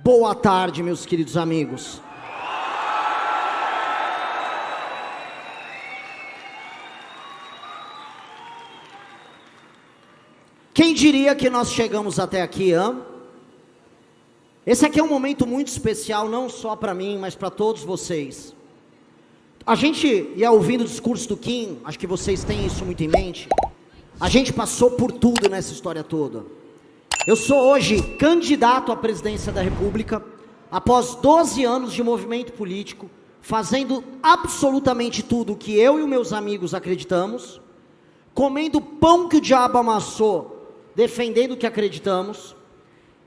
Boa tarde, meus queridos amigos. Quem diria que nós chegamos até aqui, hein? Esse aqui é um momento muito especial, não só para mim, mas para todos vocês. A gente ia ouvindo o discurso do Kim, acho que vocês têm isso muito em mente. A gente passou por tudo nessa história toda. Eu sou hoje candidato à presidência da República, após 12 anos de movimento político, fazendo absolutamente tudo o que eu e os meus amigos acreditamos, comendo pão que o diabo amassou, defendendo o que acreditamos,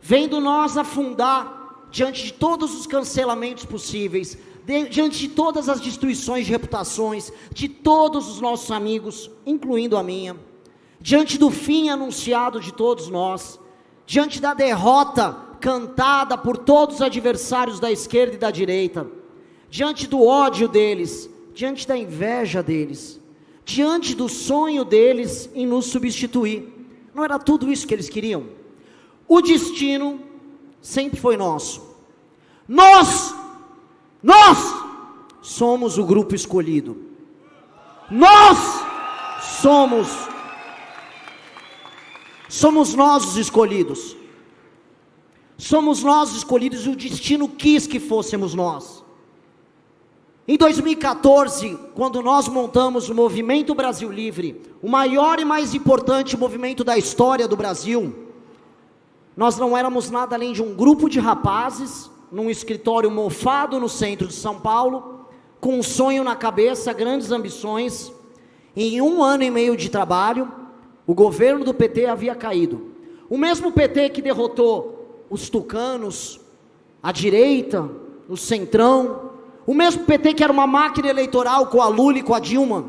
vendo nós afundar diante de todos os cancelamentos possíveis, diante de todas as destruições de reputações, de todos os nossos amigos, incluindo a minha, diante do fim anunciado de todos nós, diante da derrota cantada por todos os adversários da esquerda e da direita, diante do ódio deles, diante da inveja deles, diante do sonho deles em nos substituir. Não era tudo isso que eles queriam? O destino sempre foi nosso. Nós somos o grupo escolhido. Nós somos nós os escolhidos. Somos nós os escolhidos e o destino quis que fôssemos nós. Em 2014, quando nós montamos o Movimento Brasil Livre, o maior e mais importante movimento da história do Brasil, nós não éramos nada além de um grupo de rapazes, num escritório mofado no centro de São Paulo, com um sonho na cabeça, grandes ambições. Em 1 ano e meio de trabalho, o governo do PT havia caído. O mesmo PT que derrotou os tucanos, a direita, o centrão, o mesmo PT que era uma máquina eleitoral com a Lula e com a Dilma,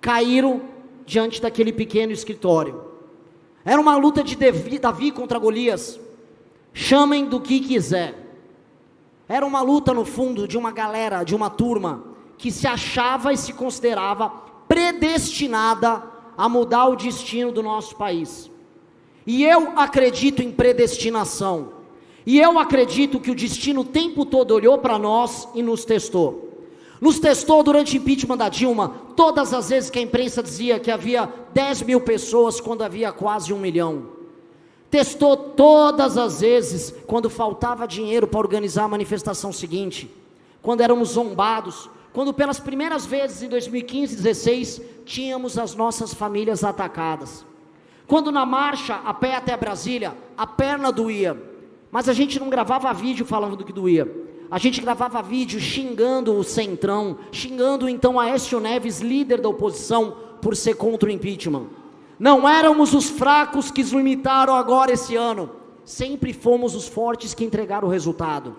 caíram diante daquele pequeno escritório. Era uma luta de Davi contra Golias, chamem do que quiser. Era uma luta no fundo de uma galera, de uma turma, que se achava e se considerava predestinada a mudar o destino do nosso país. E eu acredito em predestinação. E eu acredito que o destino o tempo todo olhou para nós e nos testou. Nos testou durante o impeachment da Dilma, todas as vezes que a imprensa dizia que havia 10 mil pessoas, quando havia quase 1 milhão. Testou todas as vezes quando faltava dinheiro para organizar a manifestação seguinte, quando éramos zombados, quando pelas primeiras vezes em 2015 e 2016, tínhamos as nossas famílias atacadas. Quando na marcha, a pé até Brasília, a perna doía. Mas a gente não gravava vídeo falando do que doía. A gente gravava vídeo xingando o Centrão, xingando então Aécio Neves, líder da oposição, por ser contra o impeachment. Não éramos os fracos que nos limitaram agora esse ano. Sempre fomos os fortes que entregaram o resultado.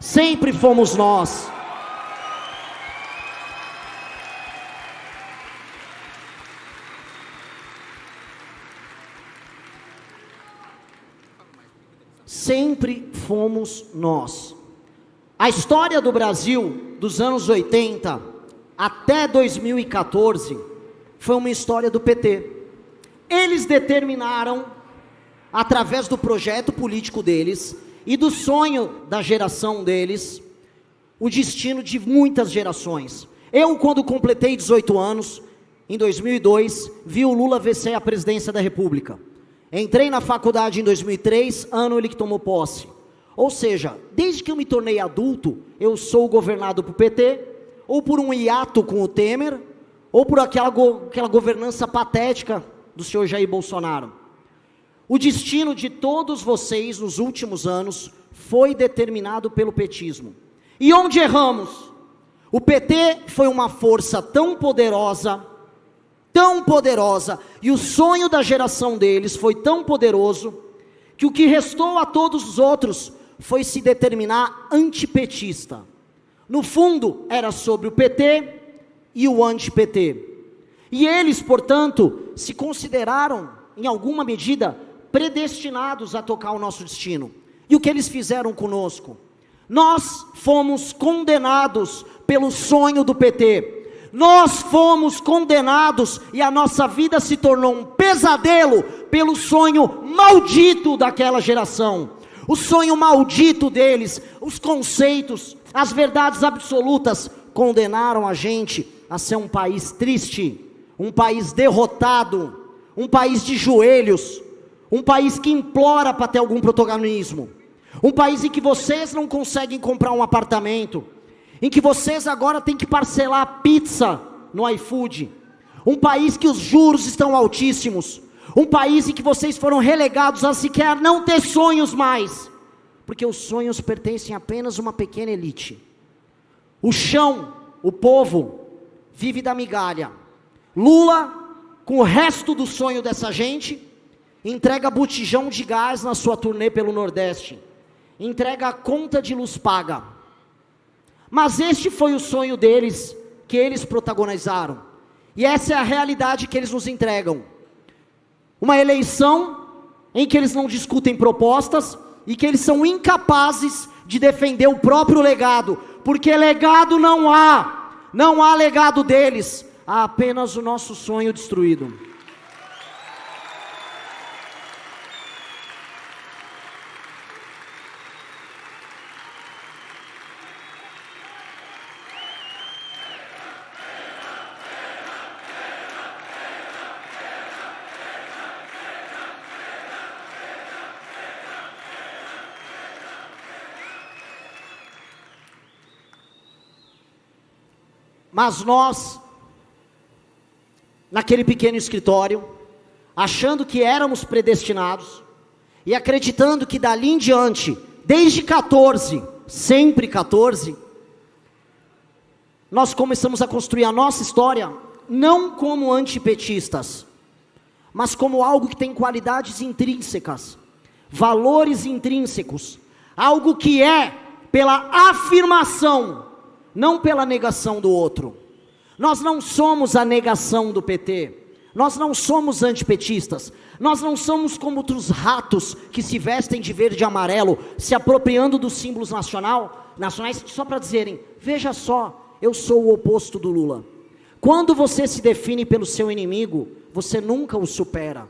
Sempre fomos nós. Sempre fomos nós. A história do Brasil, dos anos 80 até 2014, foi uma história do PT. Eles determinaram, através do projeto político deles, e do sonho da geração deles, o destino de muitas gerações. Eu, quando completei 18 anos, em 2002, vi o Lula vencer a presidência da República. Entrei na faculdade em 2003, ano ele que tomou posse. Ou seja, desde que eu me tornei adulto, eu sou governado por PT, ou por um hiato com o Temer, ou por aquela governança patética do senhor Jair Bolsonaro. O destino de todos vocês nos últimos anos foi determinado pelo petismo. E onde erramos? O PT foi uma força tão poderosa, e o sonho da geração deles foi tão poderoso, que o que restou a todos os outros foi se determinar antipetista. No fundo, era sobre o PT e o anti-PT. E eles, portanto, se consideraram, em alguma medida, predestinados a tocar o nosso destino. E o que eles fizeram conosco? Nós fomos condenados pelo sonho do PT. Nós fomos condenados e a nossa vida se tornou um pesadelo pelo sonho maldito daquela geração. O sonho maldito deles, os conceitos, as verdades absolutas, condenaram a gente a ser um país triste, um país derrotado, um país de joelhos, um país que implora para ter algum protagonismo, um país em que vocês não conseguem comprar um apartamento, em que vocês agora têm que parcelar a pizza no iFood, um país que os juros estão altíssimos, um país em que vocês foram relegados a sequer não ter sonhos mais, porque os sonhos pertencem apenas a uma pequena elite. O chão, o povo, vive da migalha. Lula, com o resto do sonho dessa gente, entrega botijão de gás na sua turnê pelo Nordeste, entrega a conta de luz paga. Mas este foi o sonho deles, que eles protagonizaram, e essa é a realidade que eles nos entregam. Uma eleição em que eles não discutem propostas, e que eles são incapazes de defender o próprio legado, porque legado não há legado deles, há apenas o nosso sonho destruído. Mas nós, naquele pequeno escritório, achando que éramos predestinados, e acreditando que dali em diante, desde 14, sempre 14, nós começamos a construir a nossa história, não como antipetistas, mas como algo que tem qualidades intrínsecas, valores intrínsecos, algo que é pela afirmação, não pela negação do outro. Nós não somos a negação do PT, nós não somos antipetistas, nós não somos como outros ratos que se vestem de verde e amarelo, se apropriando dos símbolos nacionais, só para dizerem, veja só, eu sou o oposto do Lula. Quando você se define pelo seu inimigo, você nunca o supera,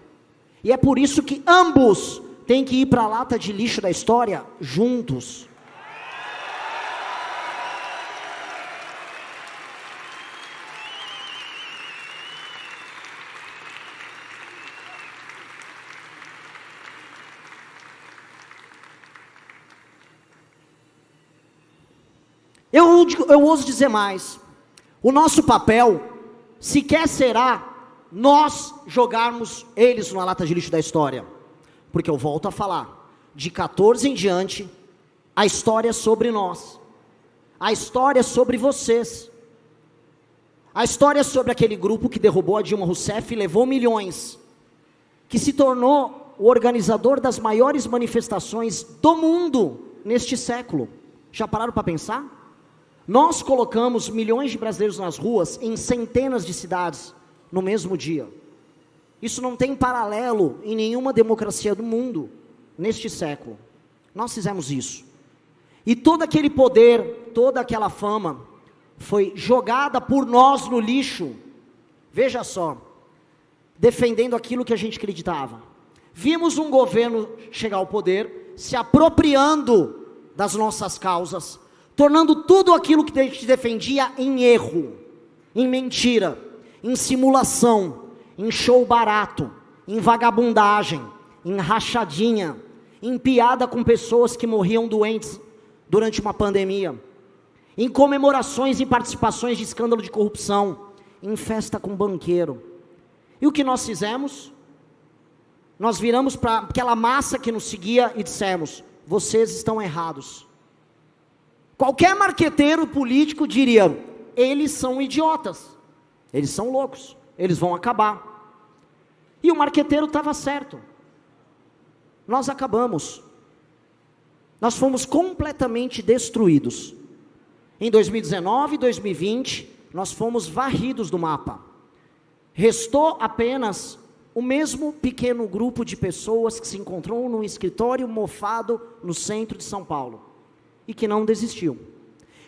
e é por isso que ambos têm que ir para a lata de lixo da história, juntos. Eu ouso dizer mais, o nosso papel sequer será nós jogarmos eles na lata de lixo da história, porque eu volto a falar, de 14 em diante, a história é sobre nós, a história é sobre vocês, a história é sobre aquele grupo que derrubou a Dilma Rousseff e levou milhões, que se tornou o organizador das maiores manifestações do mundo neste século. Já pararam para pensar? Nós colocamos milhões de brasileiros nas ruas, em centenas de cidades, no mesmo dia. Isso não tem paralelo em nenhuma democracia do mundo, neste século. Nós fizemos isso. E todo aquele poder, toda aquela fama, foi jogada por nós no lixo, veja só, defendendo aquilo que a gente acreditava. Vimos um governo chegar ao poder, se apropriando das nossas causas, tornando tudo aquilo que a gente defendia em erro, em mentira, em simulação, em show barato, em vagabundagem, em rachadinha, em piada com pessoas que morriam doentes durante uma pandemia, em comemorações e participações de escândalo de corrupção, em festa com banqueiro. E o que nós fizemos? Nós viramos para aquela massa que nos seguia e dissemos, vocês estão errados. Qualquer marqueteiro político diria, eles são idiotas, eles são loucos, eles vão acabar. E o marqueteiro estava certo. Nós acabamos. Nós fomos completamente destruídos. Em 2019 e 2020, nós fomos varridos do mapa. Restou apenas o mesmo pequeno grupo de pessoas que se encontrou num escritório mofado no centro de São Paulo. E que não desistiu,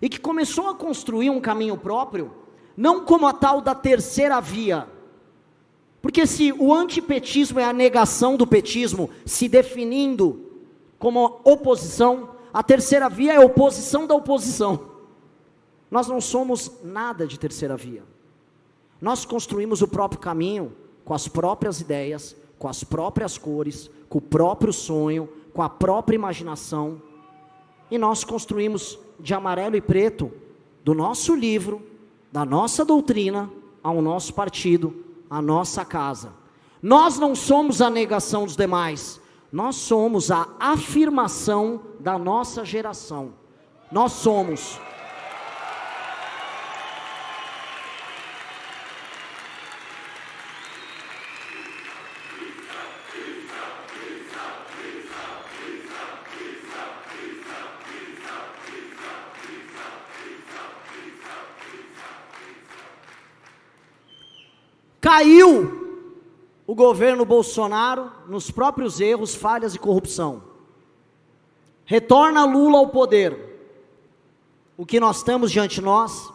e que começou a construir um caminho próprio, não como a tal da terceira via, porque se o antipetismo é a negação do petismo, se definindo como oposição. A terceira via é oposição da oposição. Nós não somos nada de terceira via. Nós construímos o próprio caminho, com as próprias ideias, com as próprias cores, com o próprio sonho, com a própria imaginação. E nós construímos de amarelo e preto, do nosso livro, da nossa doutrina, ao nosso partido, à nossa casa. Nós não somos a negação dos demais, nós somos a afirmação da nossa geração. Nós somos. Caiu o governo Bolsonaro nos próprios erros, falhas e corrupção. Retorna Lula ao poder. O que nós temos diante de nós?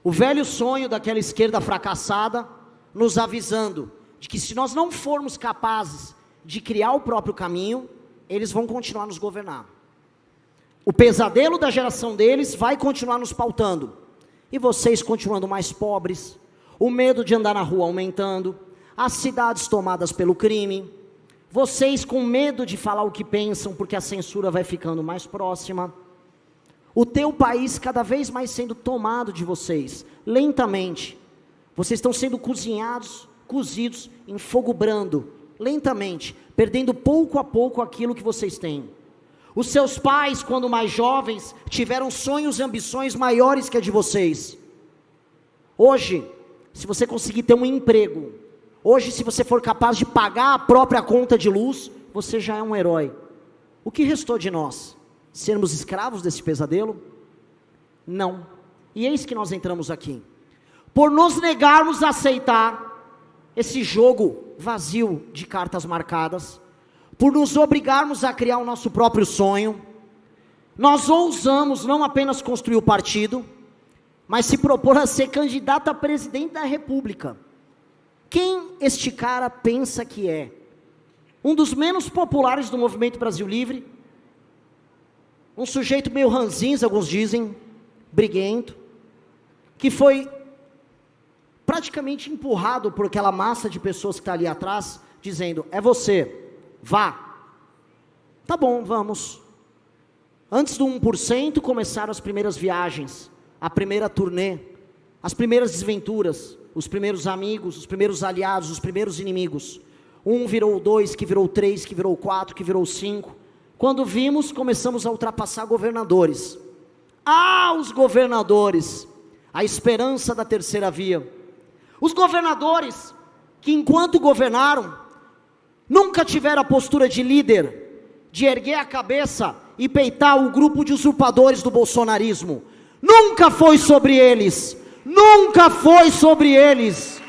O velho sonho daquela esquerda fracassada, nos avisando de que se nós não formos capazes de criar o próprio caminho, eles vão continuar nos governar. O pesadelo da geração deles vai continuar nos pautando. E vocês continuando mais pobres, o medo de andar na rua aumentando, as cidades tomadas pelo crime, vocês com medo de falar o que pensam, porque a censura vai ficando mais próxima, o teu país cada vez mais sendo tomado de vocês, lentamente, vocês estão sendo cozidos em fogo brando, lentamente, perdendo pouco a pouco aquilo que vocês têm. Os seus pais, quando mais jovens, tiveram sonhos e ambições maiores que a de vocês. Hoje, se você conseguir ter um emprego, hoje se você for capaz de pagar a própria conta de luz, você já é um herói. O que restou de nós? Sermos escravos desse pesadelo? Não. E eis que nós entramos aqui. Por nos negarmos a aceitar esse jogo vazio de cartas marcadas, por nos obrigarmos a criar o nosso próprio sonho, nós ousamos não apenas construir o partido, mas se propor a ser candidato a presidente da república. Quem este cara pensa que é? Um dos menos populares do Movimento Brasil Livre, um sujeito meio ranzinza, alguns dizem, briguento, que foi praticamente empurrado por aquela massa de pessoas que está ali atrás, dizendo, é você, vá. Tá bom, vamos. Antes do 1%, começaram as primeiras viagens, a primeira turnê, as primeiras desventuras, os primeiros amigos, os primeiros aliados, os primeiros inimigos. 1 virou 2, que virou 3, que virou 4, que virou 5. Quando vimos, começamos a ultrapassar governadores. Os governadores, a esperança da terceira via. Os governadores, que enquanto governaram, nunca tiveram a postura de líder, de erguer a cabeça e peitar o grupo de usurpadores do bolsonarismo. Nunca foi sobre eles, nunca foi sobre eles.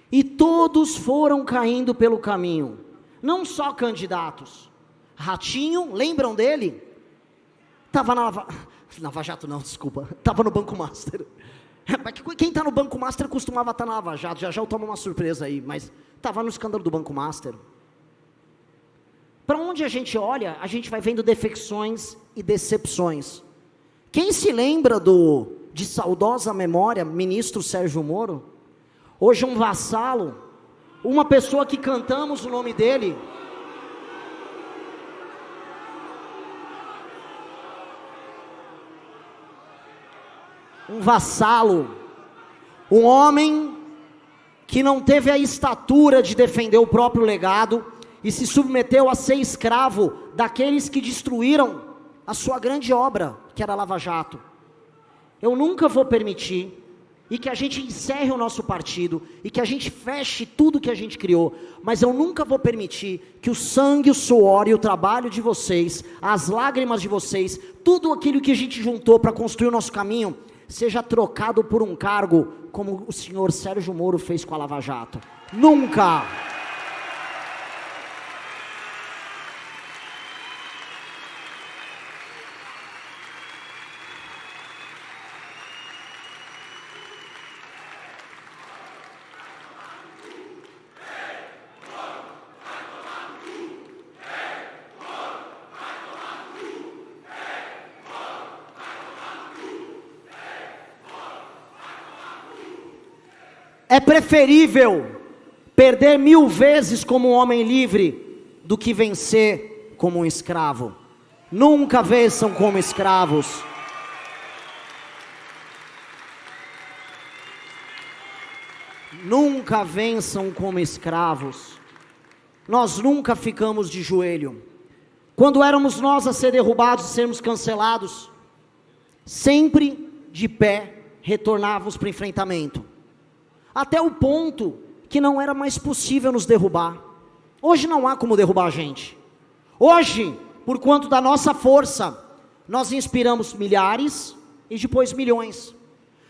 E todos foram caindo pelo caminho, não só candidatos. Ratinho, lembram dele? Estava na Lava Jato não, desculpa, estava no Banco Master. Quem está no Banco Master costumava estar na Lava Jato, já eu tomo uma surpresa aí, mas estava no escândalo do Banco Master. Para onde a gente olha, a gente vai vendo defecções e decepções. Quem se lembra de saudosa memória, ministro Sérgio Moro? Hoje um vassalo, uma pessoa que cantamos o nome dele. Um vassalo, um homem que não teve a estatura de defender o próprio legado e se submeteu a ser escravo daqueles que destruíram a sua grande obra, que era a Lava Jato. Eu nunca vou permitir, e que a gente encerre o nosso partido, e que a gente feche tudo que a gente criou, mas eu nunca vou permitir que o sangue, o suor e o trabalho de vocês, as lágrimas de vocês, tudo aquilo que a gente juntou para construir o nosso caminho, seja trocado por um cargo, como o senhor Sérgio Moro fez com a Lava Jato. Nunca! É preferível perder 1000 vezes como um homem livre do que vencer como um escravo. Nunca vençam como escravos. Nunca vençam como escravos. Nós nunca ficamos de joelho. Quando éramos nós a ser derrubados e sermos cancelados, sempre de pé retornávamos para o enfrentamento. Até o ponto que não era mais possível nos derrubar. Hoje não há como derrubar a gente. Hoje, por quanto da nossa força, nós inspiramos milhares e depois milhões.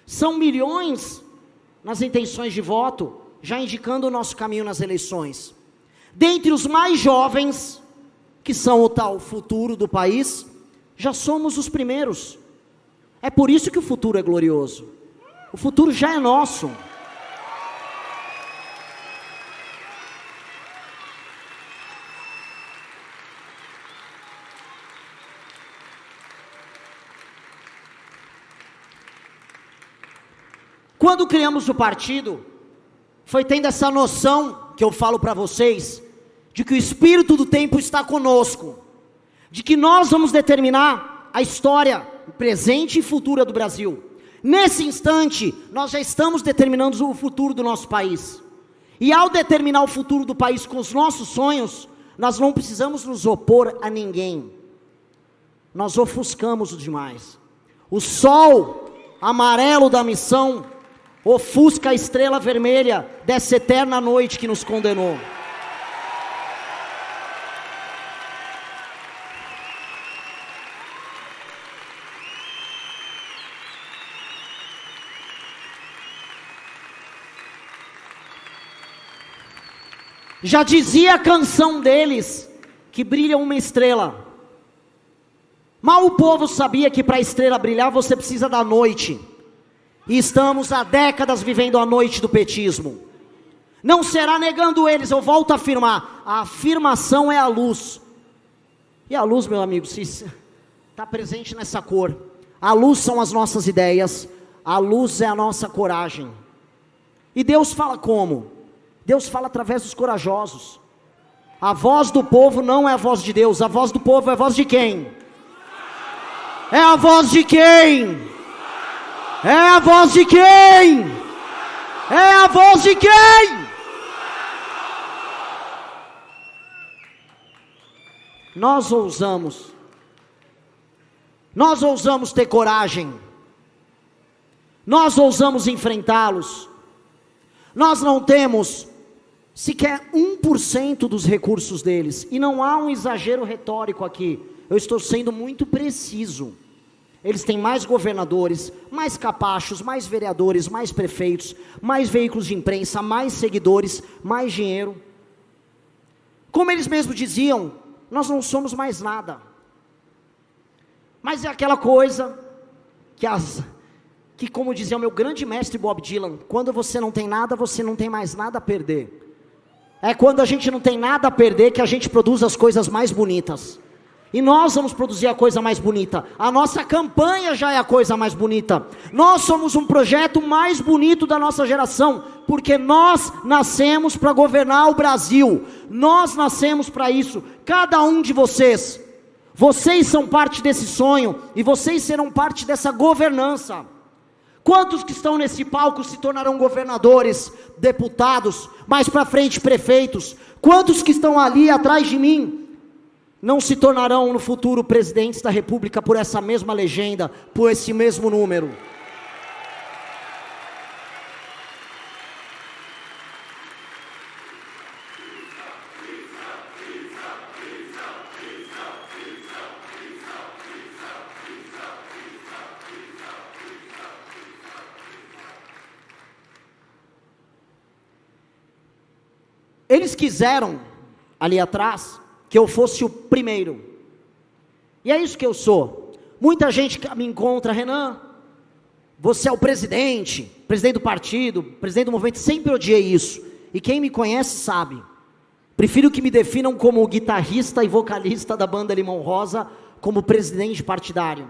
São milhões nas intenções de voto, já indicando o nosso caminho nas eleições. Dentre os mais jovens, que são o tal futuro do país, já somos os primeiros. É por isso que o futuro é glorioso. O futuro já é nosso. Quando criamos o partido, foi tendo essa noção, que eu falo para vocês, de que o espírito do tempo está conosco, de que nós vamos determinar a história presente e futura do Brasil. Nesse instante, nós já estamos determinando o futuro do nosso país, e ao determinar o futuro do país com os nossos sonhos, nós não precisamos nos opor a ninguém, nós ofuscamos o demais. O sol amarelo da missão ofusca a estrela vermelha dessa eterna noite que nos condenou. Já dizia a canção deles, que brilha uma estrela. Mal o povo sabia que para a estrela brilhar você precisa da noite. E estamos há décadas vivendo a noite do petismo. Não será negando eles, eu volto a afirmar. A afirmação é a luz. E a luz, meu amigo, está presente nessa cor. A luz são as nossas ideias. A luz é a nossa coragem. E Deus fala como? Deus fala através dos corajosos. A voz do povo não é a voz de Deus. A voz do povo é a voz de quem? É a voz de quem? É a voz de quem? É a voz de quem? Nós ousamos ter coragem, nós ousamos enfrentá-los. Nós não temos sequer 1% dos recursos deles, e não há um exagero retórico aqui, eu estou sendo muito preciso. Eles têm mais governadores, mais capachos, mais vereadores, mais prefeitos, mais veículos de imprensa, mais seguidores, mais dinheiro. Como eles mesmos diziam, nós não somos mais nada. Mas é aquela coisa que como dizia o meu grande mestre Bob Dylan, quando você não tem nada, você não tem mais nada a perder. É quando a gente não tem nada a perder que a gente produz as coisas mais bonitas. E nós vamos produzir a coisa mais bonita. A nossa campanha já é a coisa mais bonita. Nós somos um projeto mais bonito da nossa geração, porque nós nascemos para governar o Brasil. Nós nascemos para isso. Cada um de vocês, vocês são parte desse sonho, e vocês serão parte dessa governança. Quantos que estão nesse palco se tornarão governadores, deputados, mais para frente prefeitos? Quantos que estão ali atrás de mim não se tornarão no futuro presidentes da república por essa mesma legenda, por esse mesmo número? Eles quiseram, ali atrás, que eu fosse o primeiro, e é isso que eu sou. Muita gente me encontra, Renan, você é o presidente do partido, presidente do movimento. Sempre odiei isso, e quem me conhece sabe, prefiro que me definam como guitarrista e vocalista da banda Limão Rosa, como presidente partidário.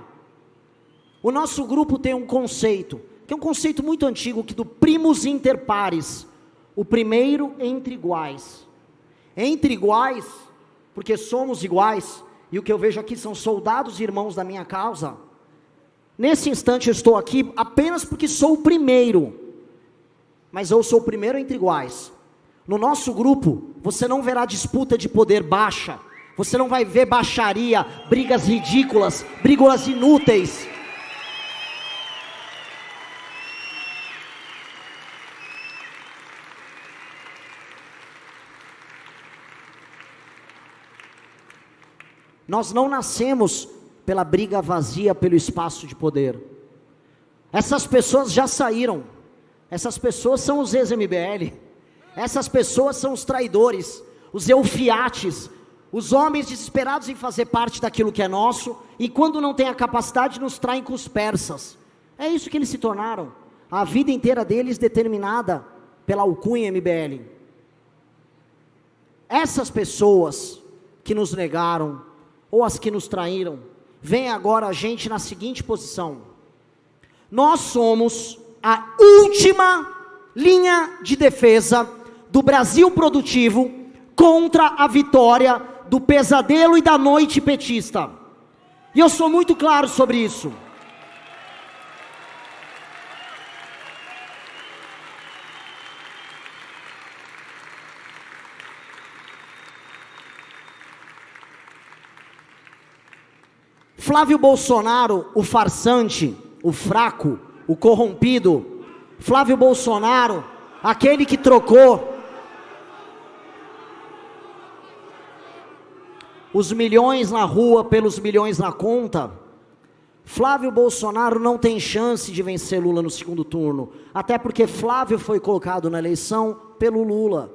O nosso grupo tem um conceito, que é um conceito muito antigo, que do primus inter pares, o primeiro entre iguais. Entre iguais, porque somos iguais, e o que eu vejo aqui são soldados e irmãos da minha causa. Nesse instante eu estou aqui apenas porque sou o primeiro, mas eu sou o primeiro entre iguais. No nosso grupo, você não verá disputa de poder baixa, você não vai ver baixaria, brigas ridículas, brigas inúteis. Nós não nascemos pela briga vazia, pelo espaço de poder. Essas pessoas já saíram. Essas pessoas são os ex-MBL. Essas pessoas são os traidores, os eufiates, os homens desesperados em fazer parte daquilo que é nosso, e quando não têm a capacidade, nos traem com os persas. É isso que eles se tornaram. A vida inteira deles determinada pela alcunha MBL. Essas pessoas que nos negaram, ou as que nos traíram, vem agora a gente na seguinte posição: nós somos a última linha de defesa do Brasil produtivo contra a vitória do pesadelo e da noite petista, e eu sou muito claro sobre isso. Flávio Bolsonaro, o farsante, o fraco, o corrompido, Flávio Bolsonaro, aquele que trocou os milhões na rua pelos milhões na conta, Flávio Bolsonaro não tem chance de vencer Lula no segundo turno, até porque Flávio foi colocado na eleição pelo Lula.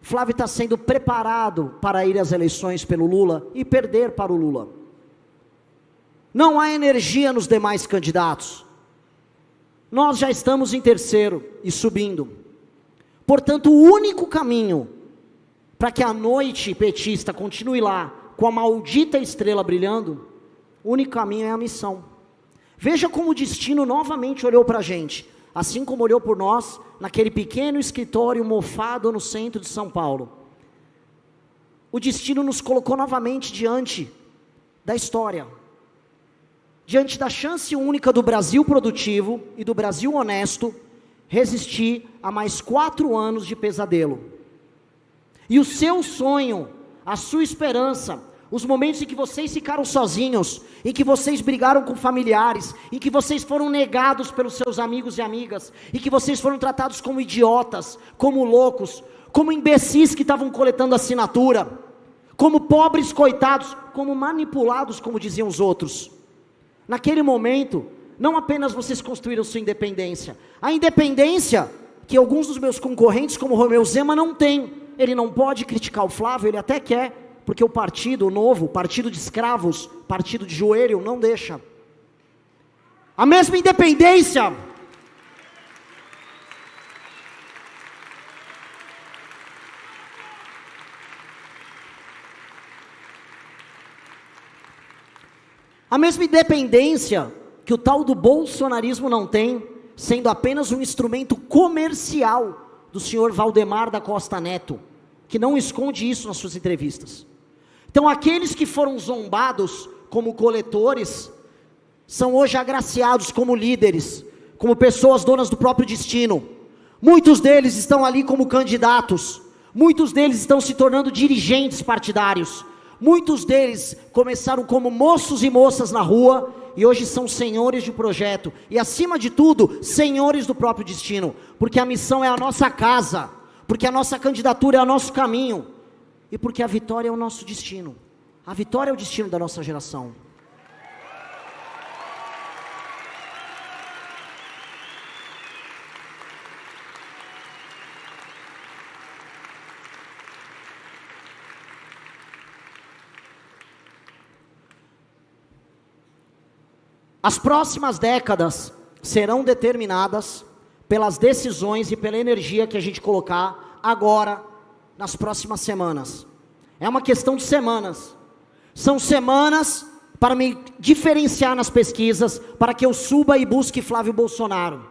Flávio está sendo preparado para ir às eleições pelo Lula e perder para o Lula. Não há energia nos demais candidatos. Nós já estamos em terceiro e subindo. Portanto, o único caminho para que a noite petista continue lá, com a maldita estrela brilhando, o único caminho é a missão. Veja como o destino novamente olhou para a gente, assim como olhou por nós, naquele pequeno escritório mofado no centro de São Paulo. O destino nos colocou novamente diante da história, diante da chance única do Brasil produtivo e do Brasil honesto, resistir a mais 4 anos de pesadelo. E o seu sonho, a sua esperança, os momentos em que vocês ficaram sozinhos, em que vocês brigaram com familiares, em que vocês foram negados pelos seus amigos e amigas, em que vocês foram tratados como idiotas, como loucos, como imbecis que estavam coletando assinatura, como pobres coitados, como manipulados, como diziam os outros. Naquele momento, não apenas vocês construíram sua independência, a independência que alguns dos meus concorrentes, como Romeu Zema, não tem. Ele não pode criticar o Flávio, ele até quer, porque o partido novo, partido de escravos, partido de joelho, não deixa. A mesma independência que o tal do bolsonarismo não tem, sendo apenas um instrumento comercial do senhor Valdemar da Costa Neto, que não esconde isso nas suas entrevistas. Então aqueles que foram zombados como coletores, são hoje agraciados como líderes, como pessoas donas do próprio destino. Muitos deles estão ali como candidatos, muitos deles estão se tornando dirigentes partidários, muitos deles começaram como moços e moças na rua, e hoje são senhores de projeto, e acima de tudo, senhores do próprio destino, porque a missão é a nossa casa, porque a nossa candidatura é o nosso caminho, e porque a vitória é o nosso destino. A vitória é o destino da nossa geração. As próximas décadas serão determinadas pelas decisões e pela energia que a gente colocar agora, nas próximas semanas. É uma questão de semanas. São semanas para me diferenciar nas pesquisas, para que eu suba e busque Flávio Bolsonaro.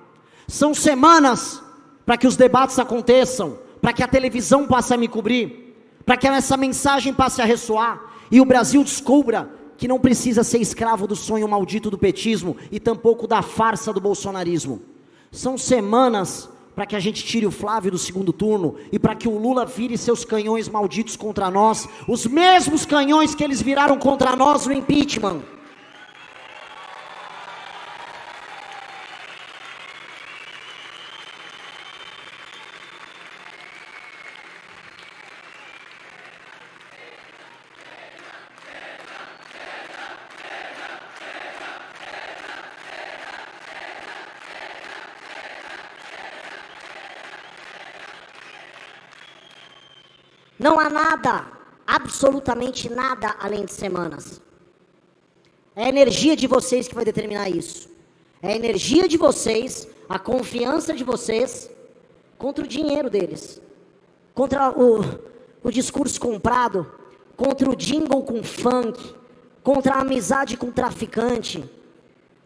São semanas para que os debates aconteçam, para que a televisão passe a me cobrir, para que essa mensagem passe a ressoar, e o Brasil descubra que não precisa ser escravo do sonho maldito do petismo, e tampouco da farsa do bolsonarismo. São semanas para que a gente tire o Flávio do segundo turno, e para que o Lula vire seus canhões malditos contra nós, os mesmos canhões que eles viraram contra nós no impeachment. Não há nada, absolutamente nada além de semanas. É a energia de vocês que vai determinar isso. É a energia de vocês, a confiança de vocês, contra o dinheiro deles. Contra o discurso comprado, contra o jingle com funk, contra a amizade com traficante,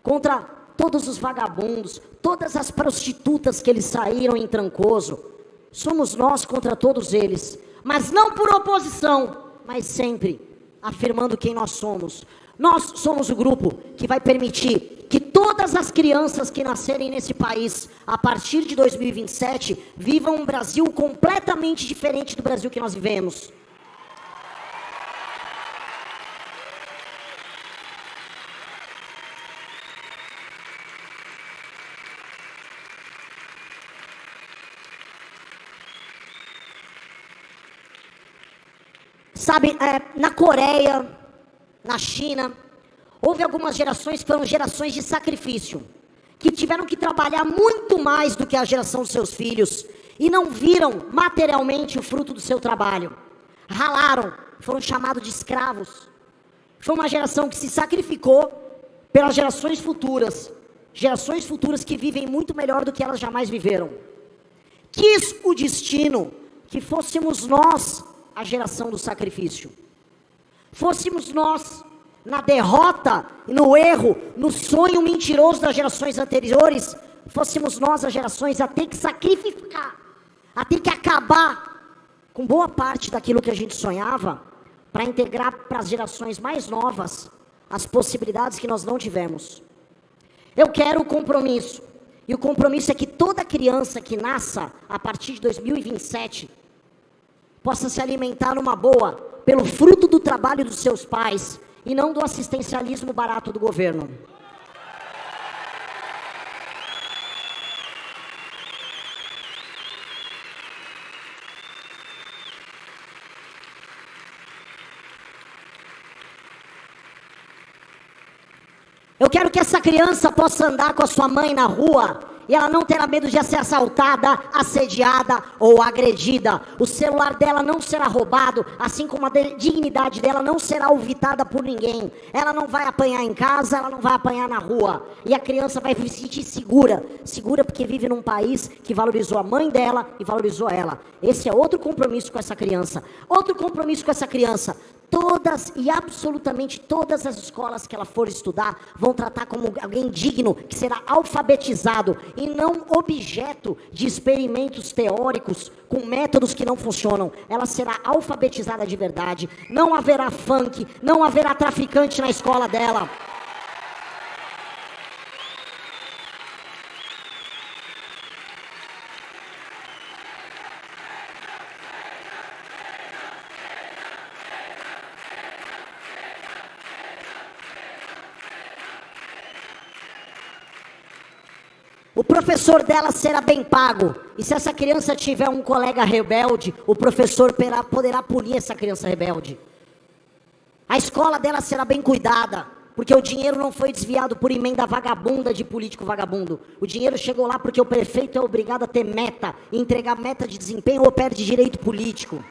contra todos os vagabundos, todas as prostitutas que eles saíram em Trancoso. Somos nós contra todos eles. Mas não por oposição, mas sempre afirmando quem nós somos. Nós somos o grupo que vai permitir que todas as crianças que nascerem nesse país, a partir de 2027, vivam um Brasil completamente diferente do Brasil que nós vivemos. Sabe, na Coreia, na China, houve algumas gerações que foram gerações de sacrifício, que tiveram que trabalhar muito mais do que a geração dos seus filhos, e não viram materialmente o fruto do seu trabalho. Ralaram, foram chamados de escravos. Foi uma geração que se sacrificou pelas gerações futuras que vivem muito melhor do que elas jamais viveram. Quis o destino que fôssemos nós a geração do sacrifício. Fôssemos nós, na derrota, no erro, no sonho mentiroso das gerações anteriores, fôssemos nós as gerações a ter que sacrificar, a ter que acabar com boa parte daquilo que a gente sonhava, para integrar para as gerações mais novas as possibilidades que nós não tivemos. Eu quero o compromisso, e o compromisso é que toda criança que nasça a partir de 2027, possa se alimentar numa boa, pelo fruto do trabalho dos seus pais, e não do assistencialismo barato do governo. Eu quero que essa criança possa andar com a sua mãe na rua, e ela não terá medo de ser assaltada, assediada ou agredida. O celular dela não será roubado, assim como a dignidade dela não será ulvitada por ninguém. Ela não vai apanhar em casa, ela não vai apanhar na rua. E a criança vai se sentir segura porque vive num país que valorizou a mãe dela e valorizou ela. Esse é outro compromisso com essa criança. Outro compromisso com essa criança. Todas e absolutamente todas as escolas que ela for estudar vão tratar como alguém digno, que será alfabetizado e não objeto de experimentos teóricos com métodos que não funcionam. Ela será alfabetizada de verdade. Não haverá funk, não haverá traficante na escola dela. O professor dela será bem pago. E se essa criança tiver um colega rebelde, o professor poderá punir essa criança rebelde. A escola dela será bem cuidada, porque o dinheiro não foi desviado por emenda vagabunda de político vagabundo. O dinheiro chegou lá porque o prefeito é obrigado a ter meta, e entregar meta de desempenho ou perde direito político.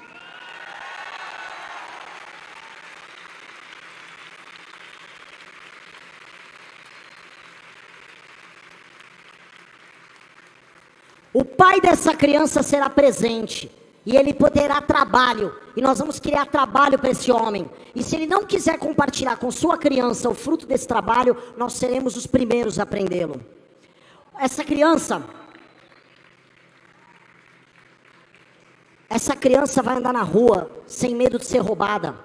O pai dessa criança será presente, e ele poderá trabalho, e nós vamos criar trabalho para esse homem. E se ele não quiser compartilhar com sua criança o fruto desse trabalho, nós seremos os primeiros a prendê-lo. Essa criança vai andar na rua sem medo de ser roubada.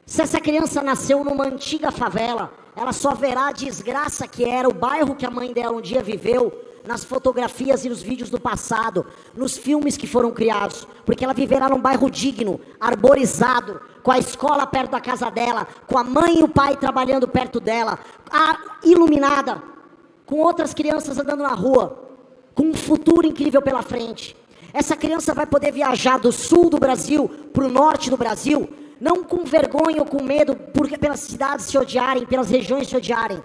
Se essa criança nasceu numa antiga favela, ela só verá a desgraça que era o bairro que a mãe dela um dia viveu, nas fotografias e nos vídeos do passado, nos filmes que foram criados, porque ela viverá num bairro digno, arborizado, com a escola perto da casa dela, com a mãe e o pai trabalhando perto dela, iluminada, com outras crianças andando na rua, com um futuro incrível pela frente. Essa criança vai poder viajar do sul do Brasil para o norte do Brasil, não com vergonha ou com medo, pelas cidades se odiarem, pelas regiões se odiarem,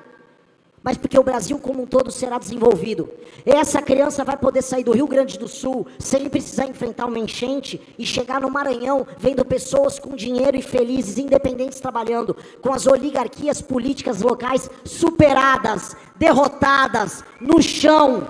mas porque o Brasil como um todo será desenvolvido. Essa criança vai poder sair do Rio Grande do Sul, sem precisar enfrentar uma enchente, e chegar no Maranhão, vendo pessoas com dinheiro e felizes, independentes, trabalhando, com as oligarquias políticas locais superadas, derrotadas, no chão.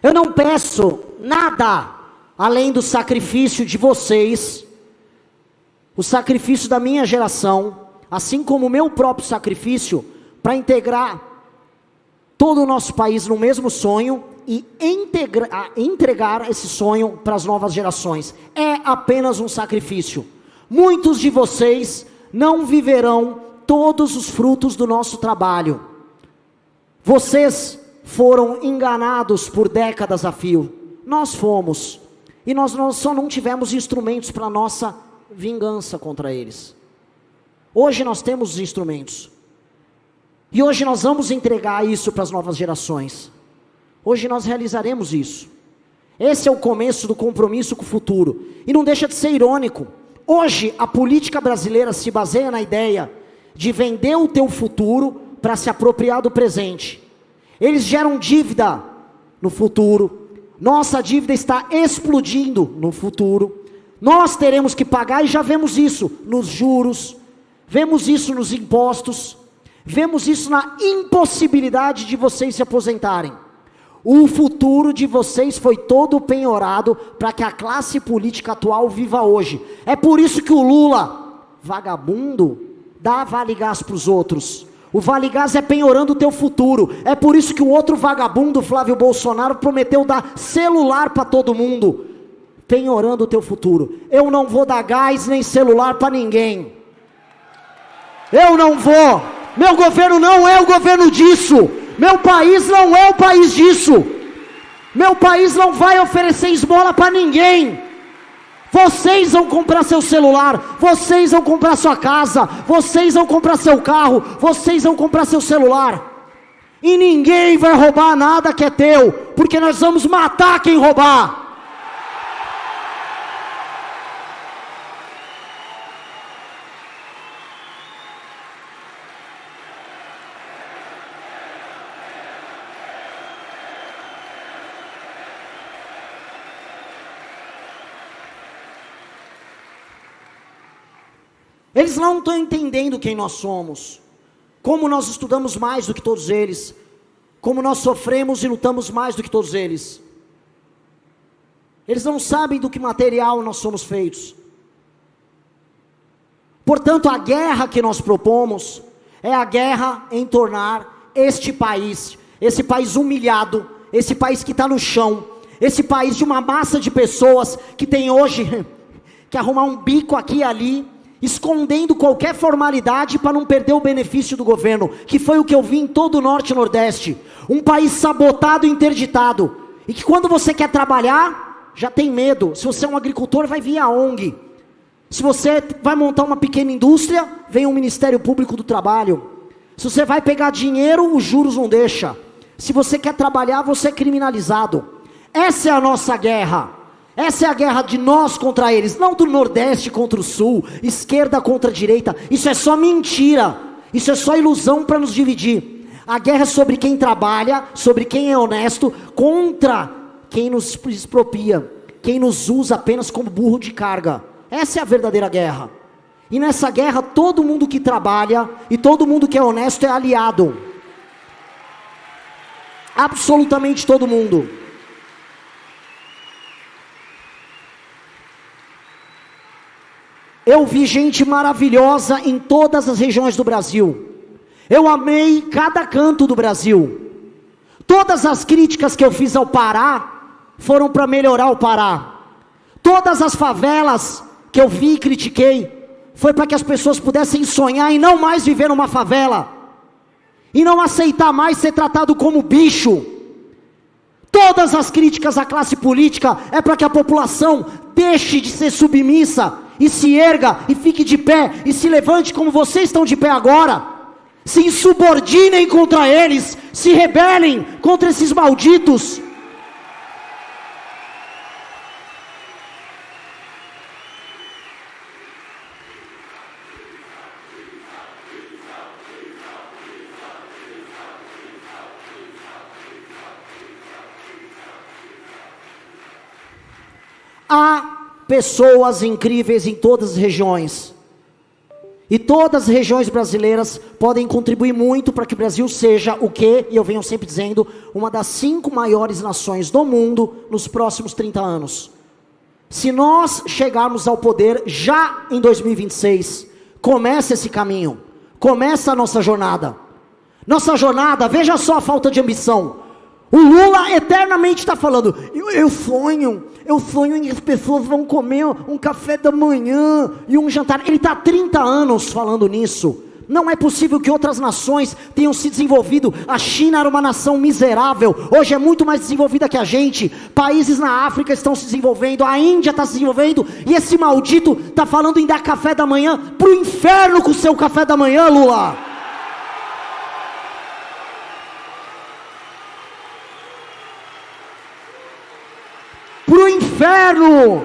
Eu não peço nada além do sacrifício de vocês, o sacrifício da minha geração, assim como o meu próprio sacrifício, para integrar todo o nosso país no mesmo sonho e entregar esse sonho para as novas gerações. É apenas um sacrifício. Muitos de vocês não viverão todos os frutos do nosso trabalho. Vocês foram enganados por décadas a fio. Nós fomos. E nós só não tivemos instrumentos para nossa vingança contra eles. Hoje nós temos os instrumentos. E hoje nós vamos entregar isso para as novas gerações. Hoje nós realizaremos isso. Esse é o começo do compromisso com o futuro. E não deixa de ser irônico. Hoje a política brasileira se baseia na ideia de vender o teu futuro para se apropriar do presente. Eles geram dívida no futuro, nossa dívida está explodindo no futuro, nós teremos que pagar e já vemos isso nos juros, vemos isso nos impostos, vemos isso na impossibilidade de vocês se aposentarem. O futuro de vocês foi todo penhorado para que a classe política atual viva hoje. É por isso que o Lula, vagabundo, dá vale gás para os outros. O Vale Gás é penhorando o teu futuro. É por isso que o outro vagabundo, Flávio Bolsonaro, prometeu dar celular para todo mundo, penhorando o teu futuro. Eu não vou dar gás nem celular para ninguém. Eu não vou. Meu governo não é o governo disso. Meu país não é o país disso. Meu país não vai oferecer esmola para ninguém. Vocês vão comprar seu celular, vocês vão comprar sua casa, vocês vão comprar seu carro, vocês vão comprar seu celular. E ninguém vai roubar nada que é teu, porque nós vamos matar quem roubar. Eles não estão entendendo quem nós somos, como nós estudamos mais do que todos eles, como nós sofremos e lutamos mais do que todos eles. Eles não sabem do que material nós somos feitos. Portanto, a guerra que nós propomos é a guerra em tornar este país, esse país humilhado, esse país que está no chão, esse país de uma massa de pessoas que tem hoje que arrumar um bico aqui e ali, escondendo qualquer formalidade para não perder o benefício do governo, que foi o que eu vi em todo o Norte e Nordeste. Um país sabotado e interditado, e que quando você quer trabalhar, já tem medo. Se você é um agricultor, vai vir a ONG. Se você vai montar uma pequena indústria, vem o Ministério Público do Trabalho. Se você vai pegar dinheiro, os juros não deixam. Se você quer trabalhar, você é criminalizado. Essa é a nossa guerra. Essa é a guerra de nós contra eles, não do Nordeste contra o Sul, esquerda contra a direita. Isso é só mentira, isso é só ilusão para nos dividir. A guerra é sobre quem trabalha, sobre quem é honesto, contra quem nos expropria, quem nos usa apenas como burro de carga. Essa é a verdadeira guerra. E nessa guerra, todo mundo que trabalha e todo mundo que é honesto é aliado. Absolutamente todo mundo. Eu vi gente maravilhosa em todas as regiões do Brasil. Eu amei cada canto do Brasil. Todas as críticas que eu fiz ao Pará foram para melhorar o Pará. Todas as favelas que eu vi e critiquei foi para que as pessoas pudessem sonhar e não mais viver numa favela. E não aceitar mais ser tratado como bicho. Todas as críticas à classe política é para que a população deixe de ser submissa e se erga e fique de pé e se levante como vocês estão de pé agora. Se insubordinem contra eles, se rebelem contra esses malditos. Há pessoas incríveis em todas as regiões. E todas as regiões brasileiras podem contribuir muito para que o Brasil seja o que, e eu venho sempre dizendo, uma das 5 maiores nações do mundo nos próximos 30 anos. Se nós chegarmos ao poder já em 2026, começa esse caminho, começa a nossa jornada. Nossa jornada, veja só a falta de ambição. O Lula eternamente está falando, eu sonho em que as pessoas vão comer um café da manhã e um jantar. Ele está há 30 anos falando nisso. Não é possível que outras nações tenham se desenvolvido. A China era uma nação miserável, hoje é muito mais desenvolvida que a gente. Países na África estão se desenvolvendo, a Índia está se desenvolvendo, e esse maldito está falando em dar café da manhã. Para o inferno com o seu café da manhã, Lula. Pro inferno!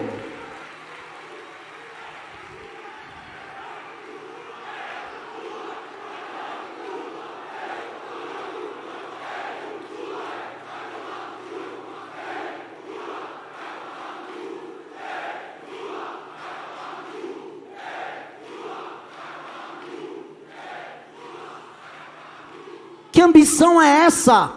Que ambição é essa?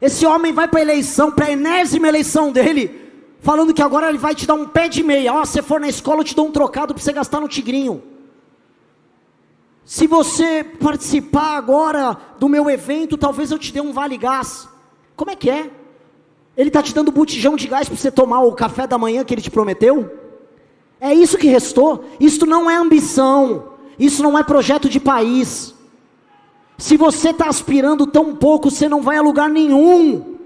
Esse homem vai para a eleição, para a enésima eleição dele, falando que agora ele vai te dar um pé de meia. Ó, se você for na escola eu te dou um trocado para você gastar no tigrinho. Se você participar agora do meu evento, talvez eu te dê um vale gás. Como é que é? Ele está te dando botijão de gás para você tomar o café da manhã que ele te prometeu? É isso que restou? Isso não é ambição, isso não é projeto de país. Se você está aspirando tão pouco, você não vai a lugar nenhum.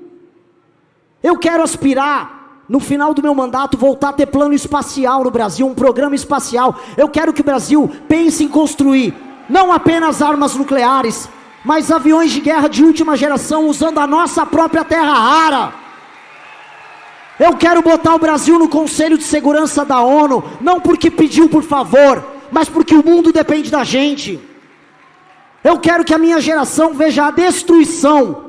Eu quero aspirar, no final do meu mandato, voltar a ter plano espacial no Brasil, um programa espacial. Eu quero que o Brasil pense em construir, não apenas armas nucleares, mas aviões de guerra de última geração, usando a nossa própria terra rara. Eu quero botar o Brasil no Conselho de Segurança da ONU, não porque pediu por favor, mas porque o mundo depende da gente. Eu quero que a minha geração veja a destruição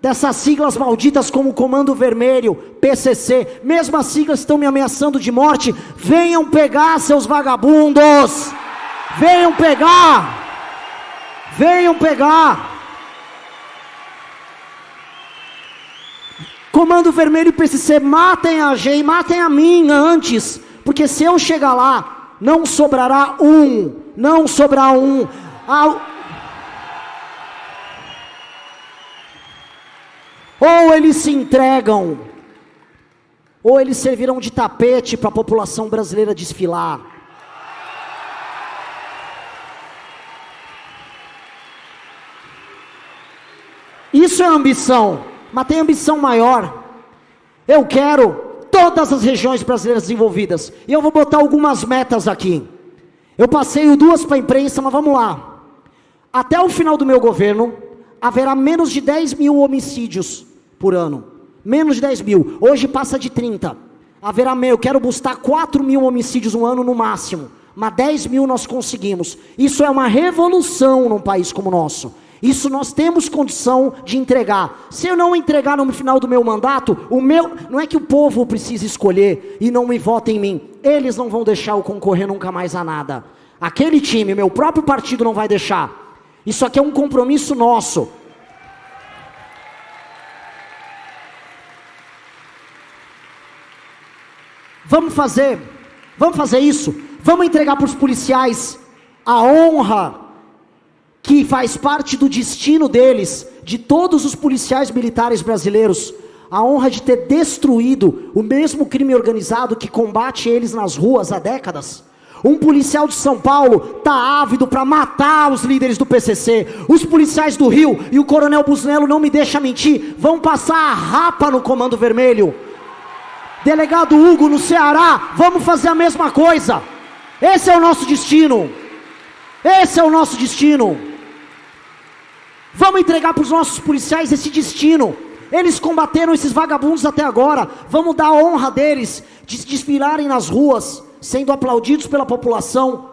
dessas siglas malditas como Comando Vermelho, PCC, mesmo as siglas estão me ameaçando de morte. Venham pegar, seus vagabundos, venham pegar, Comando Vermelho e PCC, matem a gente, matem a mim antes, porque se eu chegar lá, não sobrará um. Ou eles se entregam, ou eles servirão de tapete para a população brasileira desfilar. Isso é ambição, mas tem ambição maior. Eu quero todas as regiões brasileiras desenvolvidas, e eu vou botar algumas metas aqui. Eu passei 2 para a imprensa, mas vamos lá. Até o final do meu governo, haverá menos de 10 mil homicídios por ano. Menos de 10 mil. Hoje passa de 30. Eu quero buscar 4 mil homicídios no ano no máximo. Mas 10 mil nós conseguimos. Isso é uma revolução num país como o nosso. Isso nós temos condição de entregar. Se eu não entregar no final do meu mandato, não é que o povo precisa escolher e não me votem em mim. Eles não vão deixar eu concorrer nunca mais a nada. Aquele time, meu próprio partido não vai deixar. Isso aqui é um compromisso nosso. Vamos fazer isso. Vamos entregar para os policiais a honra que faz parte do destino deles, de todos os policiais militares brasileiros, a honra de ter destruído o mesmo crime organizado que combate eles nas ruas há décadas. Um policial de São Paulo está ávido para matar os líderes do PCC. Os policiais do Rio e o coronel Busnello, não me deixa mentir, vão passar a rapa no Comando Vermelho. Delegado Hugo no Ceará, vamos fazer a mesma coisa. Esse é o nosso destino. Esse é o nosso destino. Vamos entregar para os nossos policiais esse destino. Eles combateram esses vagabundos até agora. Vamos dar a honra deles de desfilarem nas ruas, sendo aplaudidos pela população,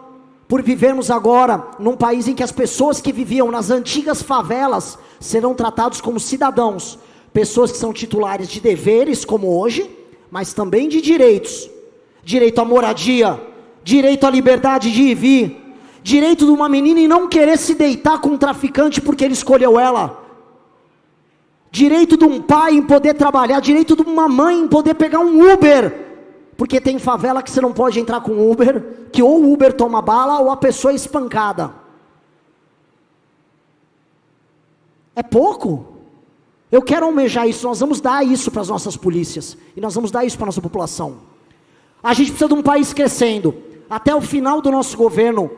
por vivermos agora num país em que as pessoas que viviam nas antigas favelas serão tratados como cidadãos, pessoas que são titulares de deveres como hoje, mas também de direitos, direito à moradia, direito à liberdade de ir e vir, direito de uma menina em não querer se deitar com um traficante porque ele escolheu ela, direito de um pai em poder trabalhar, direito de uma mãe em poder pegar um Uber, porque tem favela que você não pode entrar com Uber, que ou o Uber toma bala ou a pessoa é espancada. É pouco? Eu quero almejar isso. Nós vamos dar isso para as nossas polícias, e nós vamos dar isso para a nossa população. A gente precisa de um país crescendo. Até o final do nosso governo,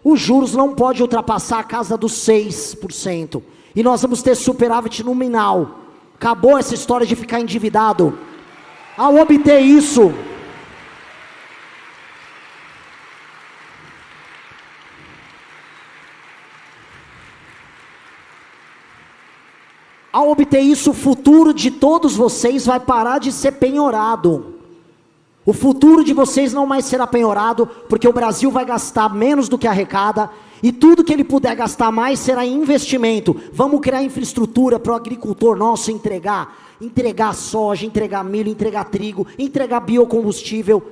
os juros não podem ultrapassar a casa dos 6%, e nós vamos ter superávit nominal. Acabou essa história de ficar endividado. Ao obter isso, o futuro de todos vocês vai parar de ser penhorado. O futuro de vocês não mais será penhorado, porque o Brasil vai gastar menos do que arrecada, e tudo que ele puder gastar mais será em investimento. Vamos criar infraestrutura para o agricultor nosso entregar soja, entregar milho, entregar trigo, entregar biocombustível,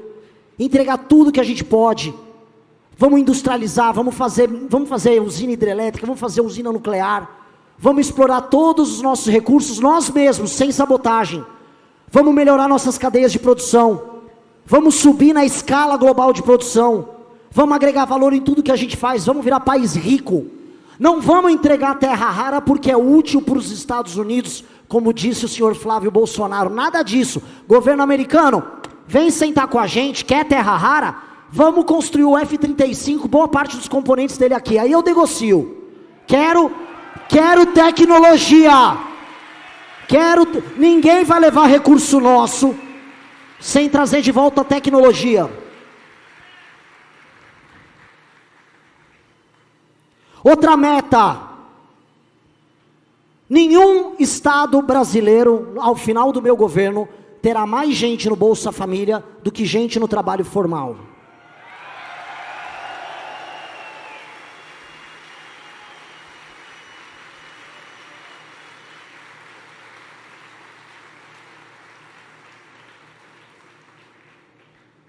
entregar tudo que a gente pode. Vamos industrializar, vamos fazer usina hidrelétrica, vamos fazer usina nuclear. Vamos explorar todos os nossos recursos nós mesmos, sem sabotagem. Vamos melhorar nossas cadeias de produção. Vamos subir na escala global de produção. Vamos agregar valor em tudo que a gente faz. Vamos virar país rico. Não vamos entregar terra rara porque é útil para os Estados Unidos, como disse o senhor Flávio Bolsonaro. Nada disso. Governo americano, vem sentar com a gente, quer terra rara? Vamos construir o F-35, boa parte dos componentes dele aqui. Aí eu negocio. Quero tecnologia. Ninguém vai levar recurso nosso sem trazer de volta a tecnologia. Outra meta. Nenhum estado brasileiro, ao final do meu governo, terá mais gente no Bolsa Família do que gente no trabalho formal.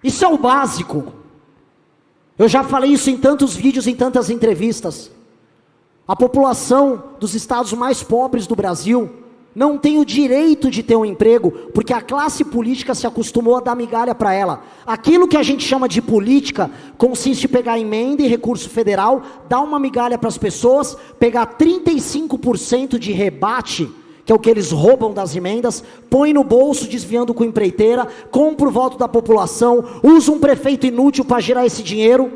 Isso é o básico. Eu já falei isso em tantos vídeos, em tantas entrevistas. A população dos estados mais pobres do Brasil não tem o direito de ter um emprego, porque a classe política se acostumou a dar migalha para ela. Aquilo que a gente chama de política consiste em pegar emenda e recurso federal, dar uma migalha para as pessoas, pegar 35% de rebate, que é o que eles roubam das emendas, põe no bolso desviando com empreiteira, compra o voto da população, usa um prefeito inútil para gerar esse dinheiro